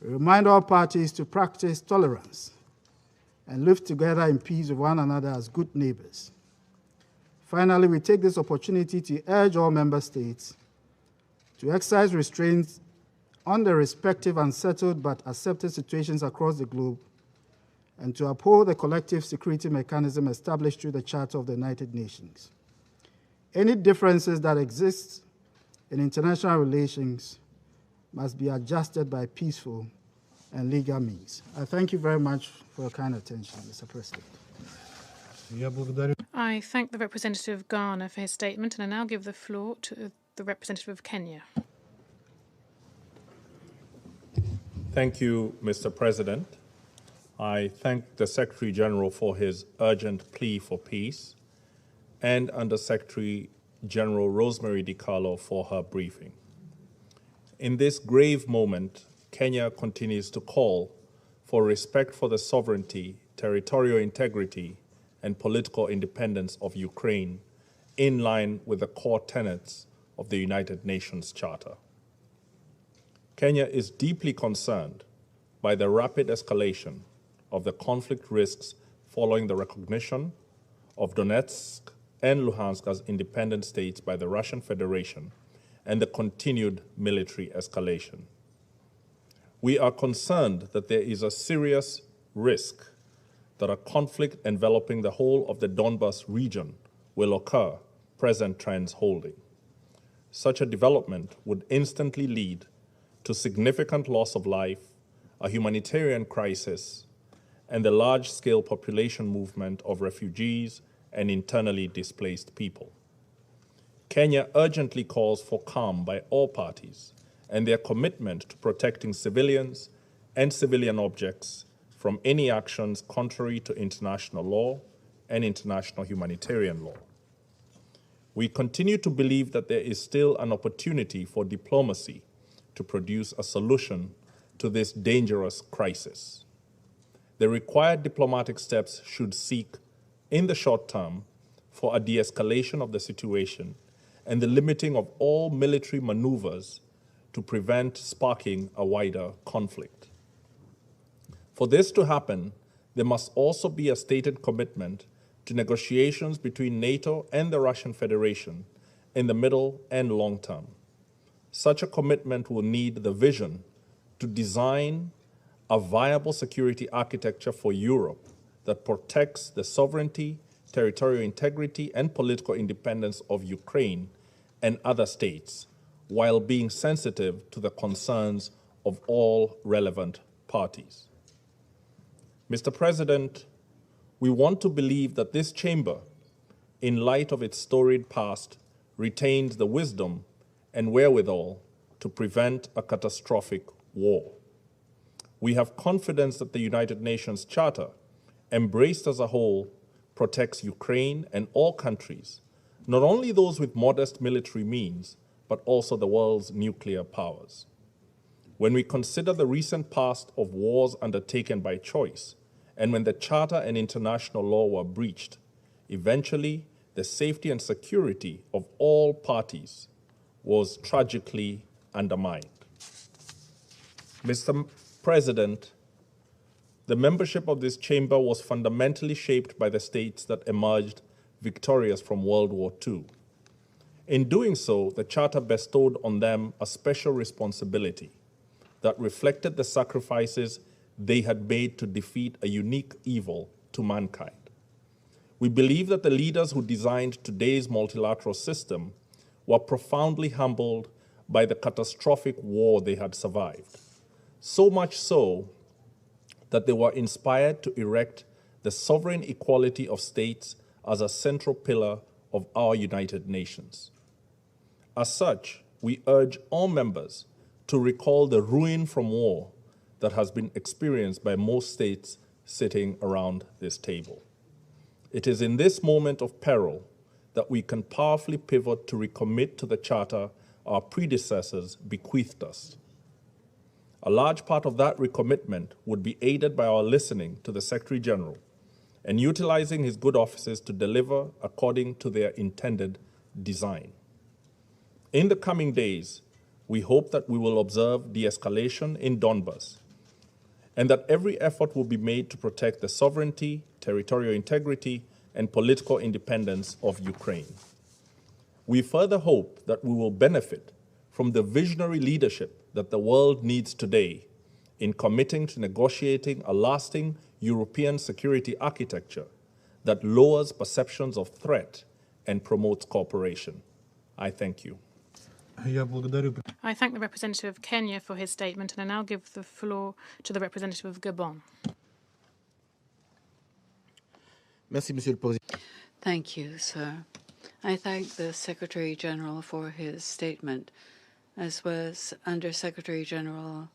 [SPEAKER 15] we remind all parties to practice tolerance and live together in peace with one another as good neighbors. Finally, we take this opportunity to urge all member states to exercise restraints on the respective unsettled but accepted situations across the globe and to uphold the collective security mechanism established through the Charter of the United Nations. Any differences that exist in international relations must be adjusted by peaceful and legal means. I thank you very much for your kind attention, Mr. President.
[SPEAKER 1] I thank the representative of Ghana for his statement, and I now give the floor to the representative of Kenya.
[SPEAKER 16] Thank you, Mr. President. I thank the Secretary General for his urgent plea for peace and Under Secretary General Rosemary DiCarlo for her briefing. In this grave moment, Kenya continues to call for respect for the sovereignty, territorial integrity, and political independence of Ukraine in line with the core tenets of the United Nations Charter. Kenya is deeply concerned by the rapid escalation of the conflict risks following the recognition of Donetsk and Luhansk as independent states by the Russian Federation and the continued military escalation. We are concerned that there is a serious risk that a conflict enveloping the whole of the Donbas region will occur, present trends holding. Such a development would instantly lead to significant loss of life, a humanitarian crisis, and the large-scale population movement of refugees and internally displaced people. Kenya urgently calls for calm by all parties and their commitment to protecting civilians and civilian objects from any actions contrary to international law and international humanitarian law. We continue to believe that there is still an opportunity for diplomacy to produce a solution to this dangerous crisis. The required diplomatic steps should seek, in the short term, for a de-escalation of the situation and the limiting of all military maneuvers to prevent sparking a wider conflict. For this to happen, there must also be a stated commitment to negotiations between NATO and the Russian Federation in the middle and long term. Such a commitment will need the vision to design a viable security architecture for Europe that protects the sovereignty, territorial integrity, and political independence of Ukraine and other states, while being sensitive to the concerns of all relevant parties. Mr. President, we want to believe that this chamber, in light of its storied past, retains the wisdom and wherewithal to prevent a catastrophic war. We have confidence that the United Nations Charter, embraced as a whole, protects Ukraine and all countries, not only those with modest military means, but also the world's nuclear powers. When we consider the recent past of wars undertaken by choice, and when the Charter and international law were breached, eventually the safety and security of all parties was tragically undermined. Mr. President, the membership of this chamber was fundamentally shaped by the states that emerged victorious from World War II. In doing so, the Charter bestowed on them a special responsibility that reflected the sacrifices they had made to defeat a unique evil to mankind. We believe that the leaders who designed today's multilateral system were profoundly humbled by the catastrophic war they had survived, so much so that they were inspired to erect the sovereign equality of states as a central pillar of our United Nations. As such, we urge all members to recall the ruin from war that has been experienced by most states sitting around this table. It is in this moment of peril that we can powerfully pivot to recommit to the Charter our predecessors bequeathed us. A large part of that recommitment would be aided by our listening to the Secretary General and utilizing his good offices to deliver according to their intended design. In the coming days, we hope that we will observe de-escalation in Donbas and that every effort will be made to protect the sovereignty, territorial integrity, and political independence of Ukraine. We further hope that we will benefit from the visionary leadership that the world needs today in committing to negotiating a lasting European security architecture that lowers perceptions of threat and promotes cooperation. I thank you.
[SPEAKER 1] I thank the representative of Kenya for his statement, and I now give the floor to the representative of Gabon.
[SPEAKER 17] Thank you, sir. I thank the Secretary General for his statement, as well as Under Secretary General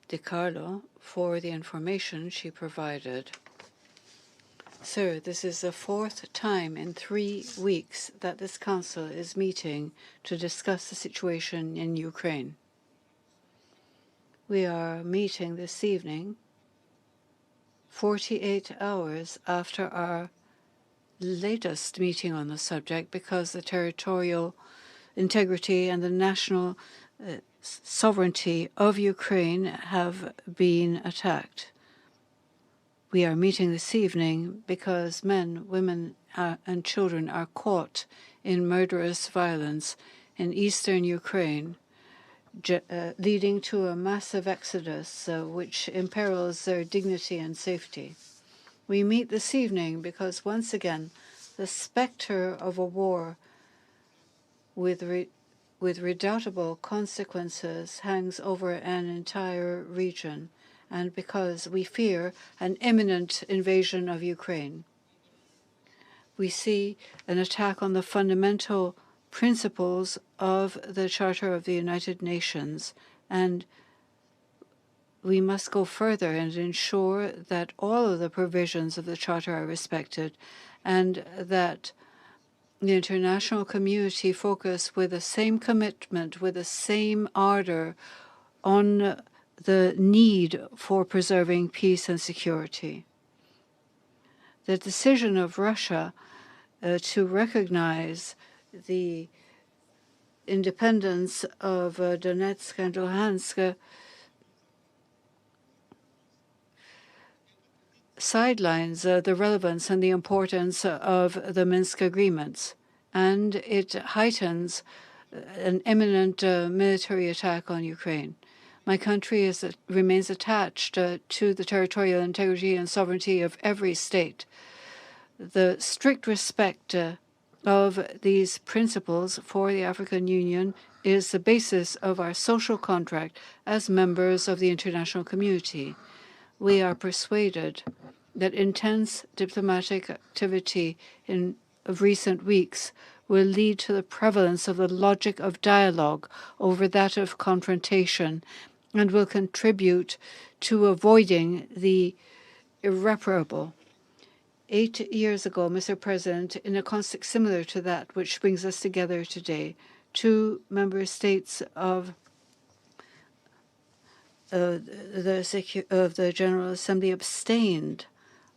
[SPEAKER 17] Di Carlo for the information she provided. Sir, this is the fourth time in 3 weeks that this Council is meeting to discuss the situation in Ukraine. We are meeting this evening 48 hours after our latest meeting on the subject because the territorial integrity and the national sovereignty of Ukraine have been attacked. We are meeting this evening because men, women, and children are caught in murderous violence in eastern Ukraine, leading to a massive exodus which imperils their dignity and safety. We meet this evening because, once again, the specter of a war with redoubtable consequences hangs over an entire region, and because we fear an imminent invasion of Ukraine. We see an attack on the fundamental principles of the Charter of the United Nations, and we must go further and ensure that all of the provisions of the Charter are respected and that the international community focus with the same commitment, with the same ardor on the need for preserving peace and security. The decision of Russia to recognize the independence of Donetsk and Luhansk sidelines the relevance and the importance of the Minsk agreements, and it heightens an imminent military attack on Ukraine. My country remains attached to the territorial integrity and sovereignty of every state. The strict respect of these principles for the African Union is the basis of our social contract as members of the international community. We are persuaded that intense diplomatic activity of recent weeks will lead to the prevalence of the logic of dialogue over that of confrontation and will contribute to avoiding the irreparable. 8 years ago, Mr. President, in a context similar to that which brings us together today, 2 member states of the General Assembly abstained,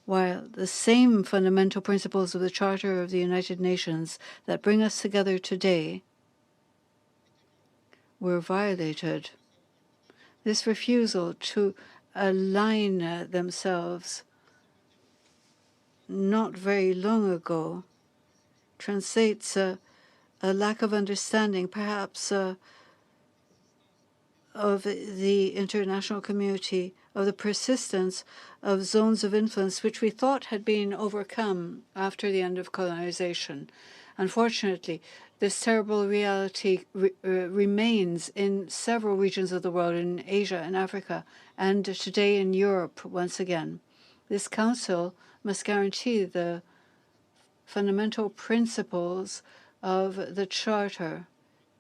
[SPEAKER 17] while the same fundamental principles of the Charter of the United Nations that bring us together today were violated. This refusal to align themselves not very long ago translates a lack of understanding, perhaps, of the international community, of the persistence of zones of influence which we thought had been overcome after the end of colonization. Unfortunately, this terrible reality remains in several regions of the world, in Asia and Africa, and today in Europe once again. This Council must guarantee the fundamental principles of the Charter.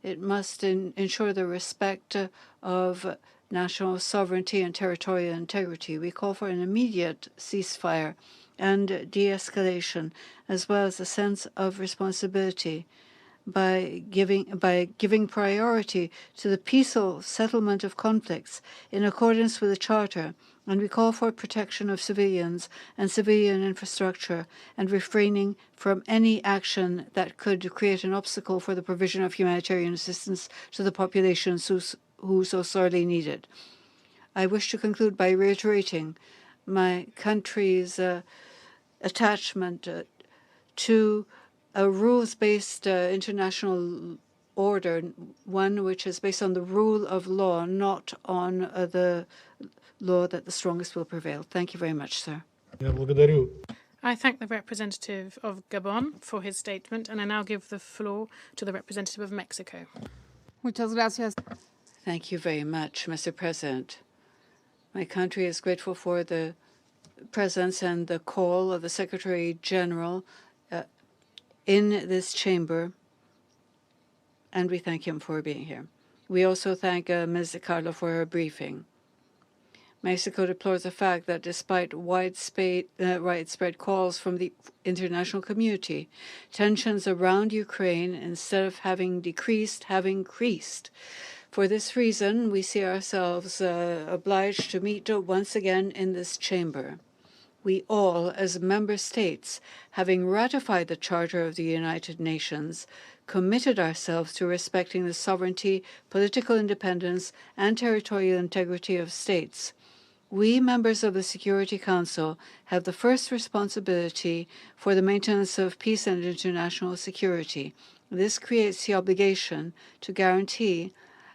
[SPEAKER 17] It must ensure the respect of national sovereignty and territorial integrity. We call for an immediate ceasefire and de-escalation, as well as a sense of responsibility by giving priority to the peaceful settlement of conflicts in accordance with the Charter And we call for protection of civilians and civilian infrastructure and refraining from any action that could create an obstacle for the provision of humanitarian assistance to the populations who so sorely need it. I wish to conclude by reiterating my country's attachment to a rules-based international order, one which is based on the rule of law, not on the law that the strongest will prevail. Thank you very much, sir.
[SPEAKER 1] I thank the representative of Gabon for his statement, and I now give the floor to the representative of Mexico.
[SPEAKER 18] Muchas gracias.
[SPEAKER 17] Thank you very much, Mr. President. My country is grateful for the presence and the call of the Secretary General in this chamber, and we thank him for being here. We also thank Ms. DiCarlo for her briefing. Mexico deplores the fact that despite widespread calls from the international community, tensions around Ukraine, instead of having decreased, have increased. For this reason, we see ourselves obliged to meet once again in this chamber. We all, as member states, having ratified the Charter of the United Nations, committed ourselves to respecting the sovereignty, political independence, and territorial integrity of states. We, members of the Security Council, have the first responsibility for the maintenance of peace and international security. This creates the obligation to guarantee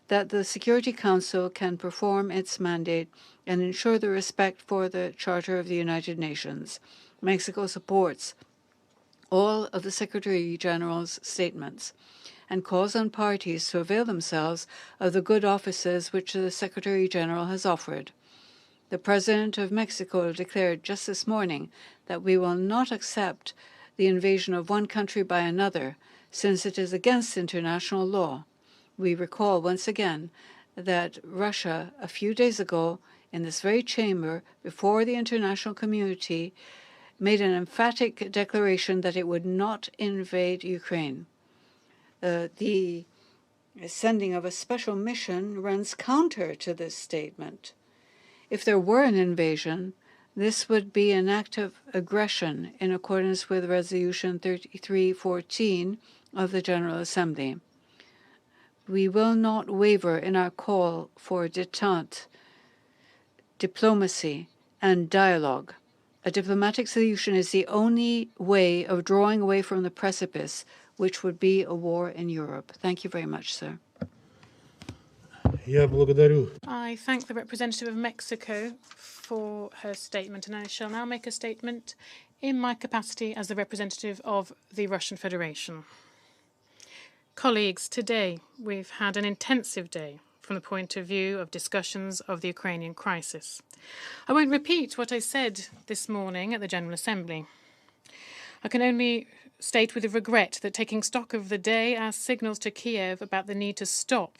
[SPEAKER 17] that the Security Council can perform its mandate and ensure the respect for the Charter of the United Nations. Mexico supports all of the Secretary General's statements and calls on parties to avail themselves of the good offices which the Secretary General has offered. The President of Mexico declared just this morning that we will not accept the invasion of one country by another, since it is against international law. We recall once again that Russia, a few days ago, in this very chamber, before the international community, made an emphatic declaration that it would not invade Ukraine. The sending of a special mission runs counter to this statement. If there were an invasion, this would be an act of aggression in accordance with Resolution 3314 of the General Assembly. We will not waver in our call for détente, diplomacy, and dialogue. A diplomatic solution is the only way of drawing away from the precipice, which would be a war in Europe. Thank you very much, sir.
[SPEAKER 1] I thank the representative of Mexico for her statement, and I shall now make a statement in my capacity as the representative of the Russian Federation. Colleagues, today we've had an intensive day from the point of view of discussions of the Ukrainian crisis. I won't repeat what I said this morning at the General Assembly. I can only state with regret that taking stock of the day, our signals to Kiev about the need to stop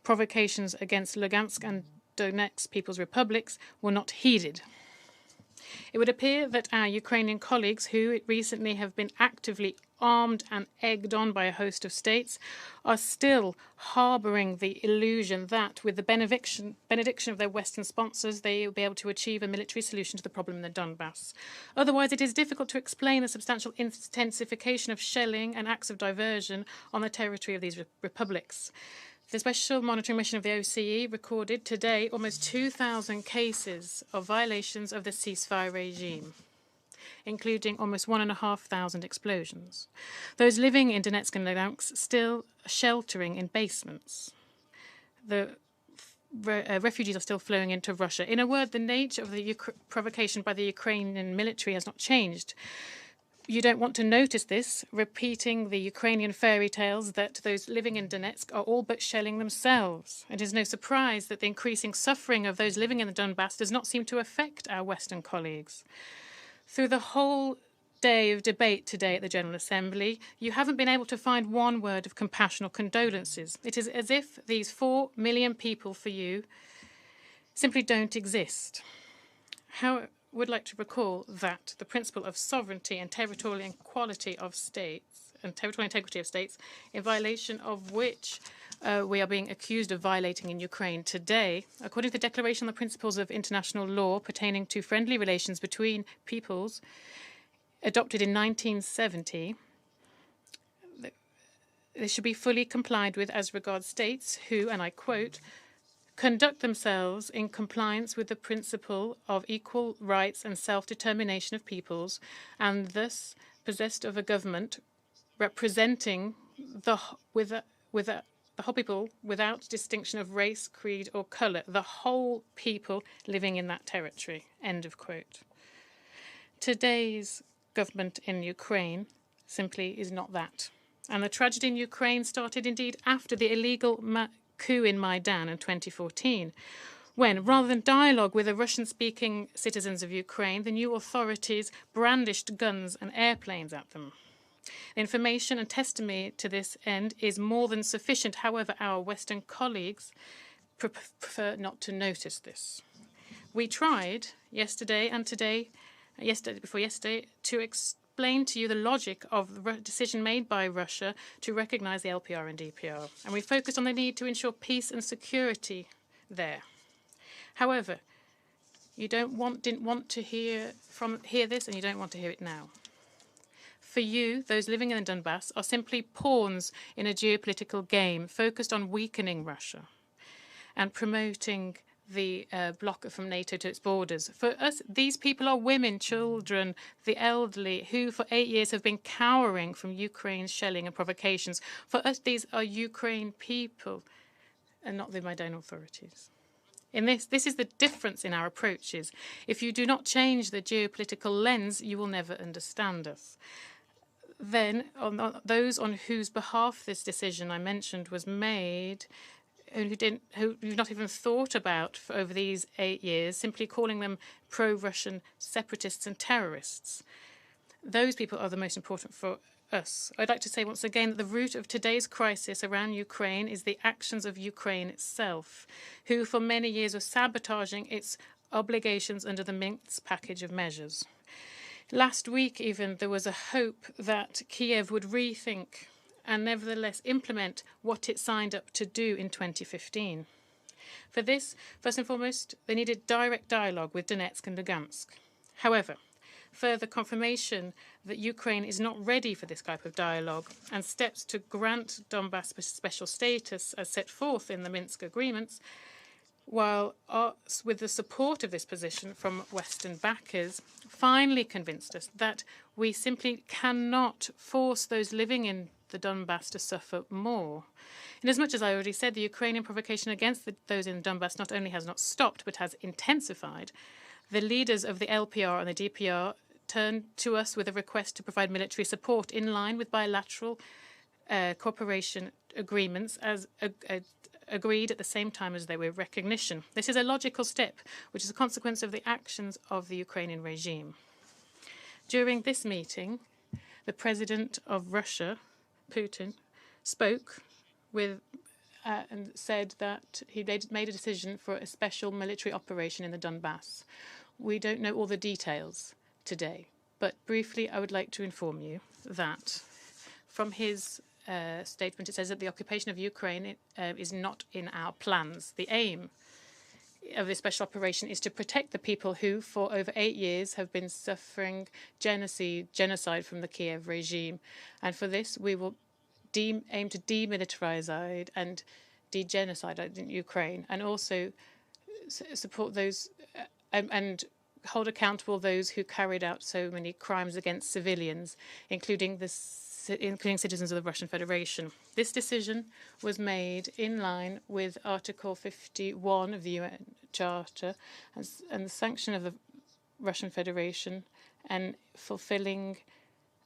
[SPEAKER 1] provocations against Lugansk and Donetsk People's Republics were not heeded. It would appear that our Ukrainian colleagues, who recently have been actively armed and egged on by a host of states, are still harbouring the illusion that, with the benediction of their Western sponsors, they will be able to achieve a military solution to the problem in the Donbass. Otherwise, it is difficult to explain the substantial intensification of shelling and acts of diversion on the territory of these republics. The Special Monitoring Mission of the OSCE recorded today almost 2,000 cases of violations of the ceasefire regime, including almost 1,500 explosions. Those living in Donetsk and Lugansk still sheltering in basements. The refugees are still flowing into Russia. In a word, the nature of the provocation by the Ukrainian military has not changed. You don't want to notice this, repeating the Ukrainian fairy tales that those living in Donetsk are all but shelling themselves. It is no surprise that the increasing suffering of those living in the Donbass does not seem to affect our Western colleagues. Through the whole day of debate today at the General Assembly, you haven't been able to find one word of compassion or condolences. It is as if these 4 million people for you simply don't exist. Would like to recall that the principle of sovereignty and territorial equality of states and territorial integrity of states, in violation of which we are being accused of violating in Ukraine today. According to the Declaration on the Principles of International Law pertaining to friendly relations between peoples, adopted in 1970, this should be fully complied with as regards states who, and I quote, conduct themselves in compliance with the principle of equal rights and self-determination of peoples, and thus possessed of a government representing the whole people without distinction of race, creed, or colour, the whole people living in that territory. End of quote. Today's government in Ukraine simply is not that. And the tragedy in Ukraine started indeed after the illegal coup in Maidan in 2014, when, rather than dialogue with the Russian-speaking citizens of Ukraine, the new authorities brandished guns and airplanes at them. The information and testimony to this end is more than sufficient. However, our Western colleagues prefer not to notice this. We tried yesterday and today, before yesterday, to explain to you the logic of the decision made by Russia to recognize the LPR and DPR, and we focused on the need to ensure peace and security there. However, you didn't want to hear this, and you don't want to hear it now. For you, those living in the Donbass are simply pawns in a geopolitical game focused on weakening Russia and promoting the bloc from NATO to its borders. For us, these people are women, children, the elderly, who for 8 years have been cowering from Ukraine's shelling and provocations. For us, these are Ukraine people and not the Maidan authorities. In this is the difference in our approaches. If you do not change the geopolitical lens, you will never understand us. Then, on those on whose behalf this decision I mentioned was made, who you've not even thought about for over these 8 years, simply calling them pro-Russian separatists and terrorists. Those people are the most important for us. I'd like to say once again that the root of today's crisis around Ukraine is the actions of Ukraine itself, who for many years were sabotaging its obligations under the Minsk package of measures. Last week even, there was a hope that Kiev would rethink and nevertheless implement what it signed up to do in 2015. For this, first and foremost, they needed direct dialogue with Donetsk and Lugansk. However, further confirmation that Ukraine is not ready for this type of dialogue and steps to grant Donbass special status as set forth in the Minsk agreements, while us, with the support of this position from Western backers, finally convinced us that we simply cannot force those living in the Donbass to suffer more. Inasmuch as I already said, the Ukrainian provocation against those in Donbass not only has not stopped, but has intensified, the leaders of the LPR and the DPR turned to us with a request to provide military support in line with bilateral cooperation agreements as agreed at the same time as they were recognition. This is a logical step, which is a consequence of the actions of the Ukrainian regime. During this meeting, the President of Russia, Putin, spoke with and said that he made a decision for a special military operation in the Donbass. We don't know all the details today, but briefly I would like to inform you that from his statement, it says that the occupation of Ukraine is not in our plans. The aim of this special operation is to protect the people who, for over 8 years, have been suffering genocide from the Kiev regime. And for this, we will aim to demilitarize and de-genocide in Ukraine, and also support those and hold accountable those who carried out so many crimes against civilians, including citizens of the Russian Federation. This decision was made in line with Article 51 of the UN Charter and the sanction of the Russian Federation and fulfilling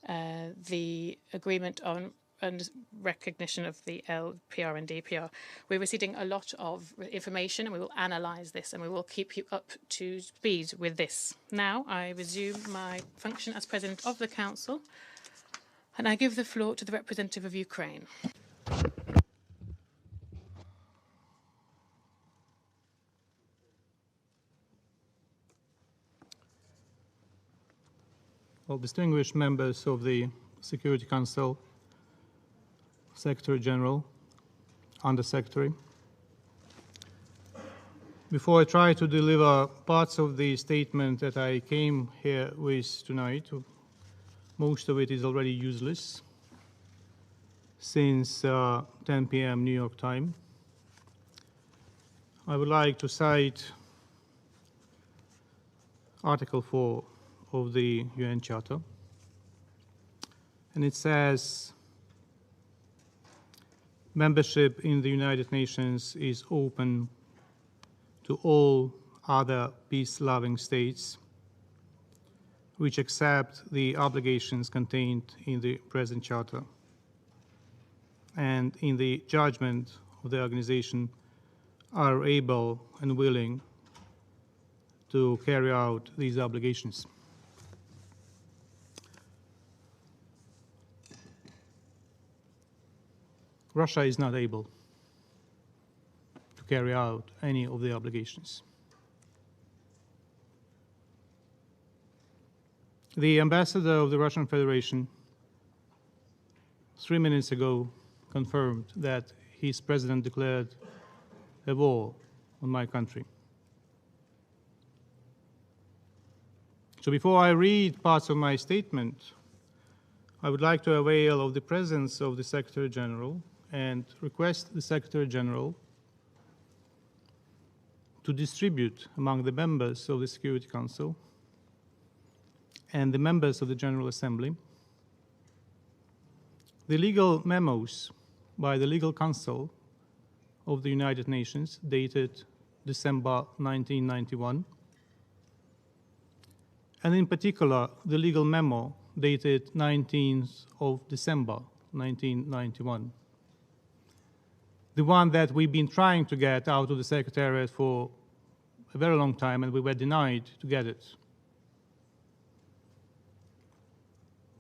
[SPEAKER 1] the agreement on and recognition of the LPR and DPR. We're receiving a lot of information and we will analyse this and we will keep you up to speed with this. Now I resume my function as President of the Council and I give the floor to the representative of Ukraine.
[SPEAKER 19] Well, distinguished members of the Security Council, Secretary General, Undersecretary. Before I try to deliver parts of the statement that I came here with tonight, most of it is already useless since 10 p.m. New York time. I would like to cite Article 4 of the UN Charter. And it says, membership in the United Nations is open to all other peace-loving states which accept the obligations contained in the present Charter and in the judgment of the organization are able and willing to carry out these obligations. Russia is not able to carry out any of the obligations. The ambassador of the Russian Federation 3 minutes ago confirmed that his president declared a war on my country. So before I read parts of my statement, I would like to avail of the presence of the Secretary General and request the Secretary General to distribute among the members of the Security Council and the members of the General Assembly the legal memos by the Legal Council of the United Nations dated December 1991, and in particular the legal memo dated 19th of December 1991, the one that we've been trying to get out of the Secretariat for a very long time, and we were denied to get it.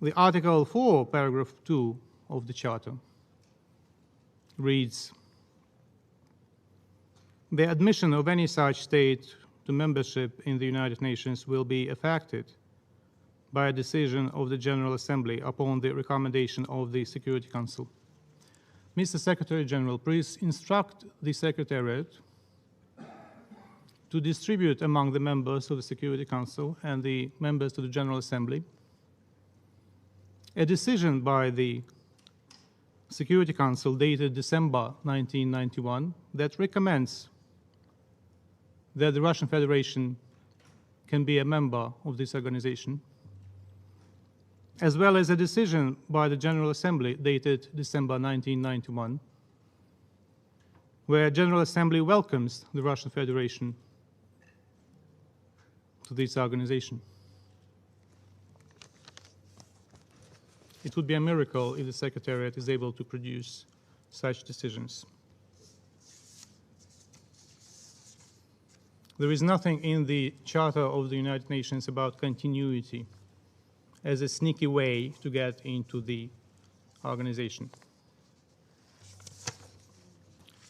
[SPEAKER 19] The Article 4, Paragraph 2 of the Charter reads, the admission of any such state to membership in the United Nations will be affected by a decision of the General Assembly upon the recommendation of the Security Council. Mr. Secretary General, please instruct the Secretariat to distribute among the members of the Security Council and the members of the General Assembly a decision by the Security Council dated December 1991 that recommends that the Russian Federation can be a member of this organization, as well as a decision by the General Assembly dated December 1991, where General Assembly welcomes the Russian Federation to this organization. It would be a miracle if the Secretariat is able to produce such decisions. There is nothing in the Charter of the United Nations about continuity as a sneaky way to get into the organization.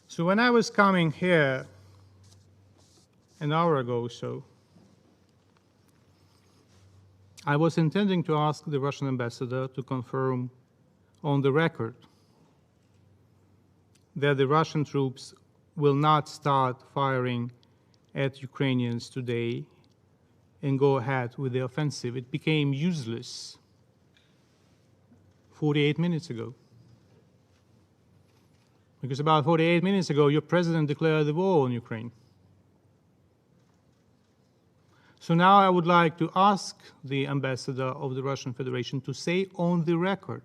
[SPEAKER 19] So when I was coming here an hour ago or so, I was intending to ask the Russian ambassador to confirm on the record that the Russian troops will not start firing at Ukrainians today and go ahead with the offensive. It became useless 48 minutes ago. Because about 48 minutes ago, your president declared the war on Ukraine. So now I would like to ask the ambassador of the Russian Federation to say on the record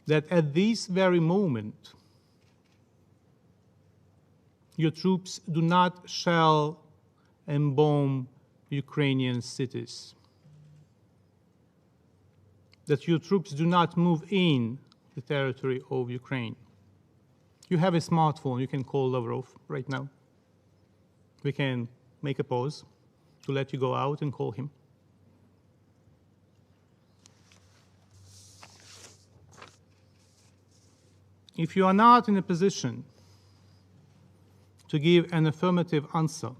[SPEAKER 19] that at this very moment, your troops do not shell and bomb Ukrainian cities, that your troops do not move in the territory of Ukraine. You have a smartphone, you can call Lavrov right now. We can make a pause to let you go out and call him. If you are not in a position to give an affirmative answer,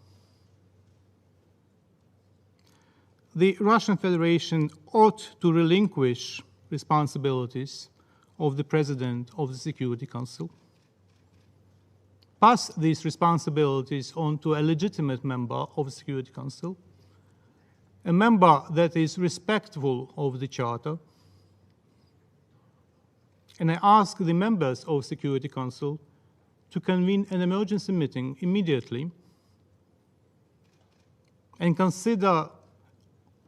[SPEAKER 19] the Russian Federation ought to relinquish responsibilities of the President of the Security Council, pass these responsibilities on to a legitimate member of the Security Council, a member that is respectful of the Charter, and I ask the members of the Security Council to convene an emergency meeting immediately and consider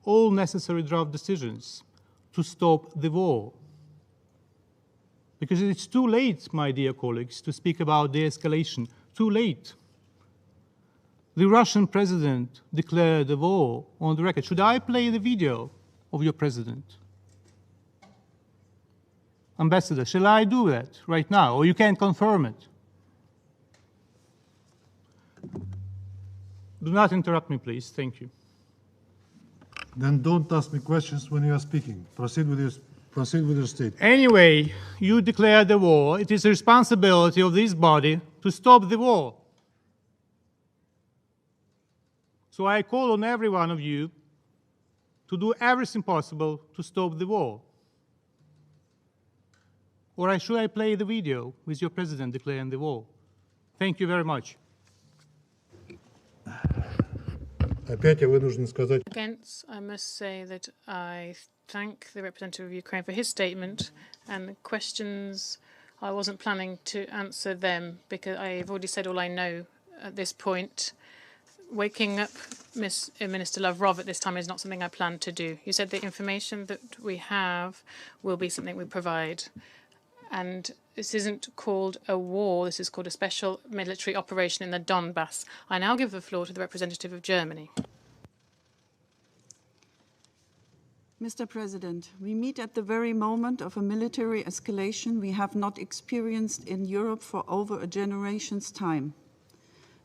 [SPEAKER 19] all necessary draft decisions to stop the war. Because it's too late, my dear colleagues, to speak about de-escalation. Too late. The Russian president declared the war on the record. Should I play the video of your president? Ambassador, shall I do that right now, or you can't confirm it? Do not interrupt me, please. Thank you.
[SPEAKER 20] Then don't ask me questions when you are speaking. Proceed with your statement.
[SPEAKER 19] Anyway, you declared the war. It is the responsibility of this body to stop the war. So I call on every one of you to do everything possible to stop the war. Or should I play the video with your president declaring the war? Thank you very much.
[SPEAKER 1] Again, I must say that I thank the representative of Ukraine for his statement, and the questions, I wasn't planning to answer them because I've already said all I know at this point. Waking up Minister Lavrov at this time is not something I plan to do. You said the information that we have will be something we provide. And this isn't called a war, this is called a special military operation in the Donbass. I now give the floor to the representative of Germany.
[SPEAKER 21] Mr. President, we meet at the very moment of a military escalation we have not experienced in Europe for over a generation's time.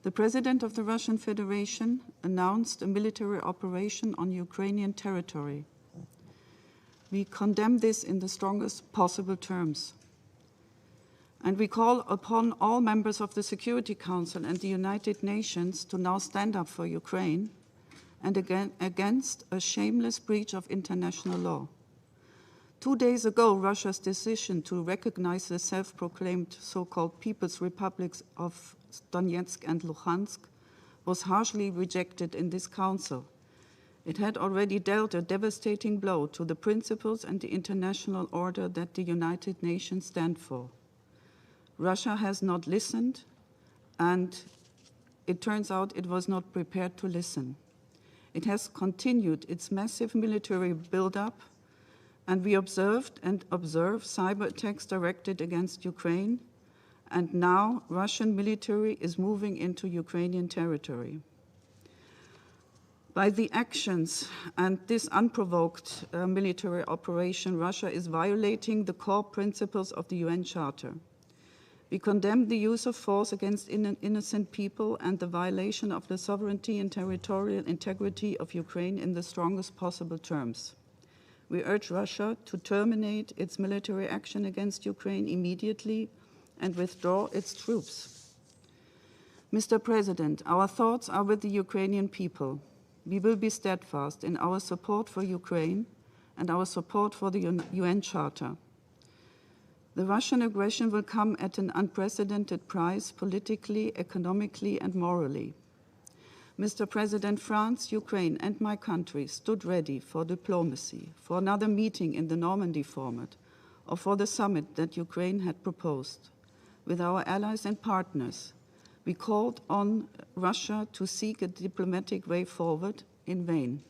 [SPEAKER 21] The President of the Russian Federation announced a military operation on Ukrainian territory. We condemn this in the strongest possible terms. And we call upon all members of the Security Council and the United Nations to now stand up for Ukraine and against a shameless breach of international law. 2 days ago, Russia's decision to recognize the self-proclaimed so-called People's Republics of Donetsk and Luhansk was harshly rejected in this Council. It had already dealt a devastating blow to the principles and the international order that the United Nations stand for. Russia has not listened, and it turns out it was not prepared to listen. It has continued its massive military buildup, and we observed and observe cyber attacks directed against Ukraine, and now Russian military is moving into Ukrainian territory. By the actions and this unprovoked military operation, Russia is violating the core principles of the UN Charter. We condemn the use of force against innocent people and the violation of the sovereignty and territorial integrity of Ukraine in the strongest possible terms. We urge Russia to terminate its military action against Ukraine immediately and withdraw its troops. Mr. President, our thoughts are with the Ukrainian people. We will be steadfast in our support for Ukraine and our support for the UN Charter. The Russian aggression will come at an unprecedented price politically, economically, and morally. Mr. President, France, Ukraine, and my country stood ready for diplomacy, for another meeting in the Normandy format, or for the summit that Ukraine had proposed. With our allies and partners, we called on Russia to seek a diplomatic way forward in vain.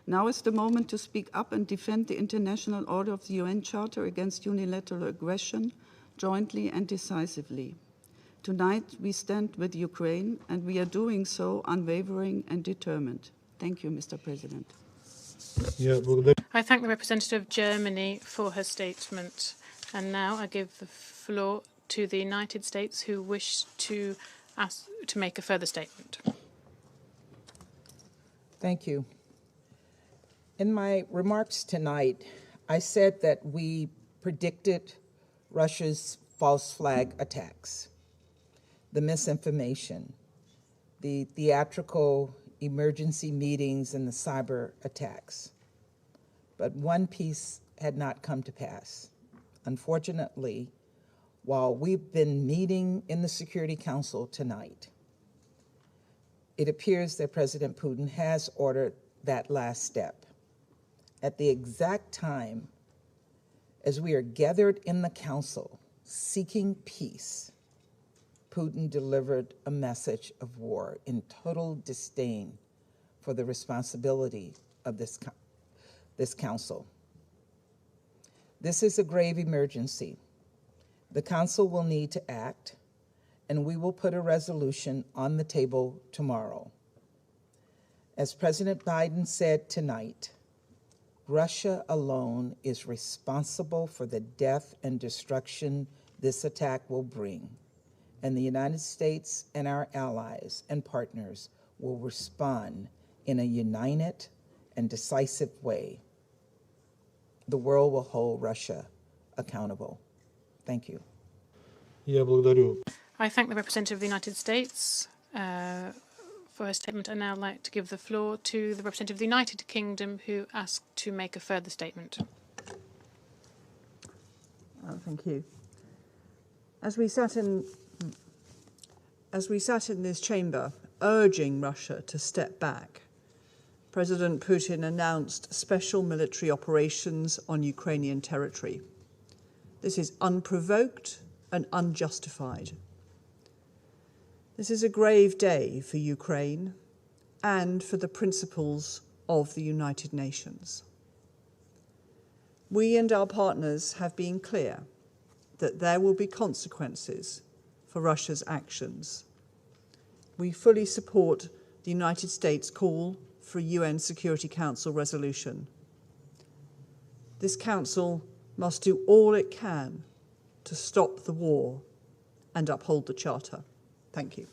[SPEAKER 21] Now is the moment to speak up and defend the international order of the UN Charter against unilateral aggression, jointly and decisively. Tonight, we stand with Ukraine, and we are doing so unwavering and determined. Thank you, Mr. President.
[SPEAKER 1] I thank the representative of Germany for her statement. And now I give the floor to the United States, who wish to make a further statement.
[SPEAKER 5] Thank you. In my remarks tonight, I said that we predicted Russia's false flag attacks, the misinformation, the theatrical emergency meetings, and the cyber attacks. But one piece had not come to pass. Unfortunately, while we've been meeting in the Security Council tonight, it appears that President Putin has ordered that last step. At the exact time as we are gathered in the Council seeking peace, Putin delivered a message of war in total disdain for the responsibility of this Council. This is a grave emergency. The Council will need to act, and we will put a resolution on the table tomorrow. As President Biden said tonight, Russia alone is responsible for the death and destruction this attack will bring, and the United States and our allies and partners will respond in a united and decisive way. The world will hold Russia accountable. Thank you.
[SPEAKER 1] I thank the representative of the United States for her statement, and now I'd like to give the floor to the representative of the United Kingdom, who asked to make a further statement.
[SPEAKER 6] Thank you. As we sat in this chamber urging Russia to step back, President Putin announced special military operations on Ukrainian territory. This is unprovoked and unjustified. This is a grave day for Ukraine and for the principles of the United Nations. We and our partners have been clear that there will be consequences for Russia's actions. We fully support the United States call for a UN Security Council resolution. This Council must do all it can to stop the war and uphold the Charter. Thank you.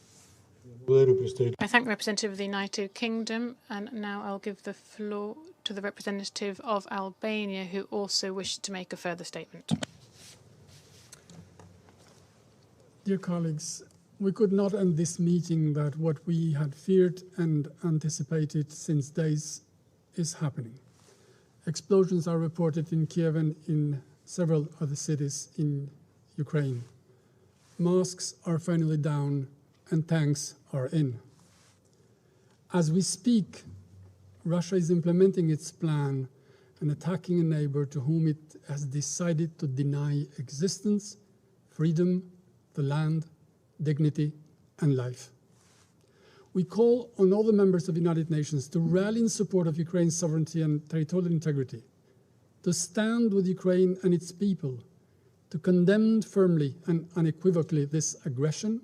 [SPEAKER 1] I thank the representative of the United Kingdom, and now I'll give the floor to the representative of Albania, who also wished to make a further statement.
[SPEAKER 4] Dear colleagues, we could not end this meeting that what we had feared and anticipated since days is happening. Explosions are reported in Kiev and in several other cities in Ukraine. Masks are finally down and tanks are in. As we speak, Russia is implementing its plan and attacking a neighbor to whom it has decided to deny existence, freedom, the land, dignity, and life. We call on all the members of the United Nations to rally in support of Ukraine's sovereignty and territorial integrity, to stand with Ukraine and its people, to condemn firmly and unequivocally this aggression,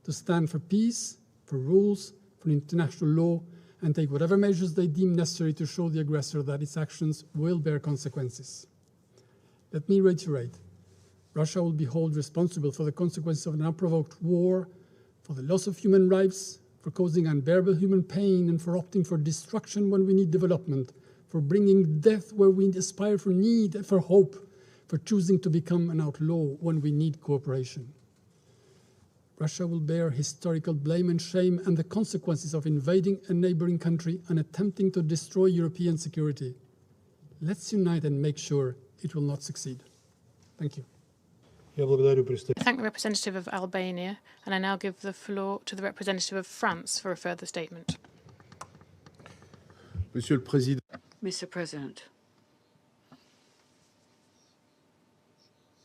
[SPEAKER 4] to stand for peace, for rules, for international law, and take whatever measures they deem necessary to show the aggressor that its actions will bear consequences. Let me reiterate, Russia will be held responsible for the consequences of an unprovoked war, for the loss of human lives, for causing unbearable human pain, and for opting for destruction when we need development, for bringing death where we aspire for need, for hope, for choosing to become an outlaw when we need cooperation. Russia will bear historical blame and shame and the consequences of invading a neighboring country and attempting to destroy European security. Let's unite and make sure it will not succeed. Thank you.
[SPEAKER 1] I thank the representative of Albania, and I now give the floor to the representative of France for a further statement.
[SPEAKER 17] Mr. President,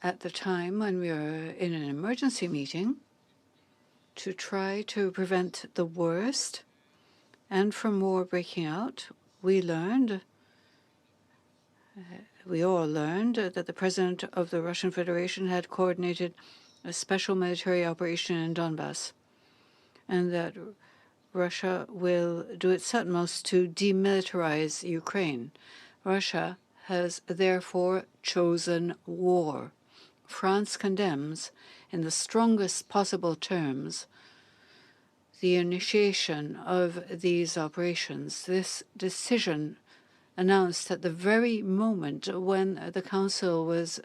[SPEAKER 17] at the time when we were in an emergency meeting to try to prevent the worst and from war breaking out, we all learned that the President of the Russian Federation had coordinated a special military operation in Donbass, and that Russia will do its utmost to demilitarize Ukraine. Russia has therefore chosen war. France condemns, in the strongest possible terms, the initiation of these operations. This decision, announced at the very moment when the Council was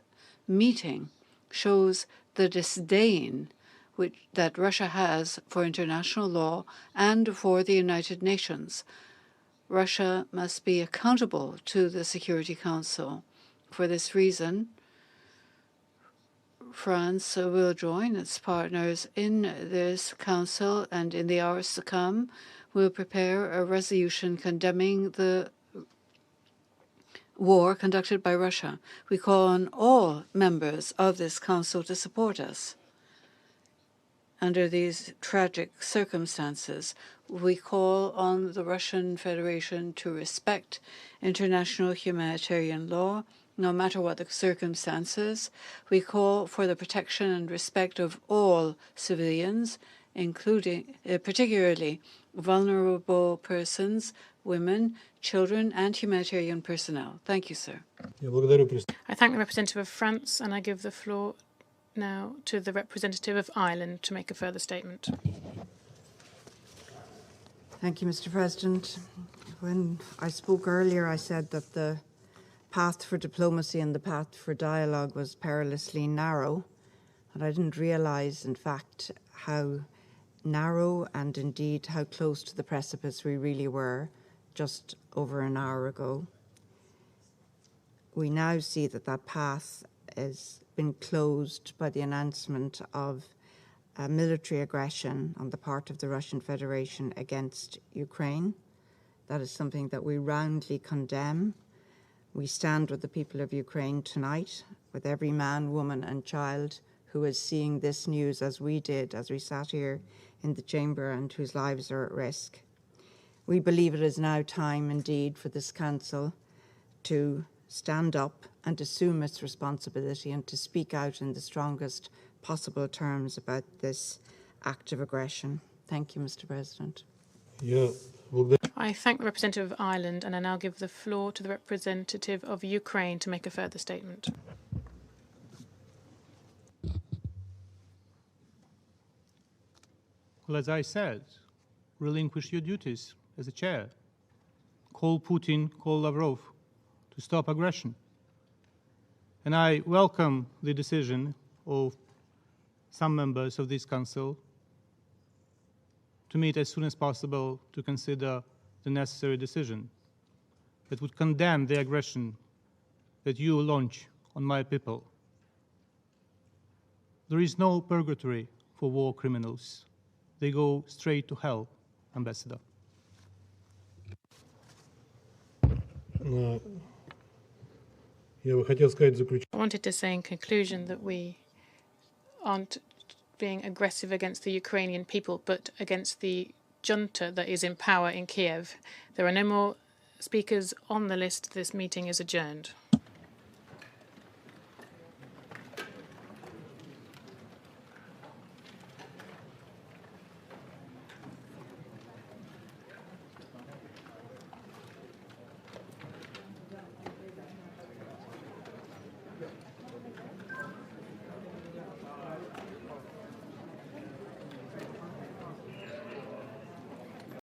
[SPEAKER 17] meeting, shows the disdain that Russia has for international law and for the United Nations. Russia must be accountable to the Security Council. For this reason, France will join its partners in this council, and in the hours to come, will prepare a resolution condemning the war conducted by Russia. We call on all members of this council to support us. Under these tragic circumstances, we call on the Russian Federation to respect international humanitarian law, no matter what the circumstances. We call for the protection and respect of all civilians, including particularly vulnerable persons, women, children, and humanitarian personnel. Thank you, sir.
[SPEAKER 1] I thank the representative of France, and I give the floor now to the representative of Ireland to make a further statement.
[SPEAKER 8] Thank you, Mr. President. When I spoke earlier, I said that the path for diplomacy and the path for dialogue was perilously narrow, and I didn't realise, in fact, how narrow and indeed how close to the precipice we really were just over an hour ago. We now see that that path has been closed by the announcement of military aggression on the part of the Russian Federation against Ukraine. That is something that we roundly condemn. We stand with the people of Ukraine tonight, with every man, woman and child who is seeing this news as we did, as we sat here in the chamber, and whose lives are at risk. We believe it is now time indeed for this council to stand up and assume its responsibility and to speak out in the strongest possible terms about this act of aggression. Thank you, Mr. President.
[SPEAKER 1] I thank the representative of Ireland, and I now give the floor to the representative of Ukraine to make a further statement.
[SPEAKER 19] Well, as I said, relinquish your duties as a chair. Call Putin, call Lavrov to stop aggression. And I welcome the decision of some members of this council to meet as soon as possible to consider the necessary decision that would condemn the aggression that you launch on my people. There is no purgatory for war criminals. They go straight to hell, Ambassador.
[SPEAKER 1] I wanted to say in conclusion that we aren't being aggressive against the Ukrainian people, but against the junta that is in power in Kiev. There are no more speakers on the list. This meeting is adjourned.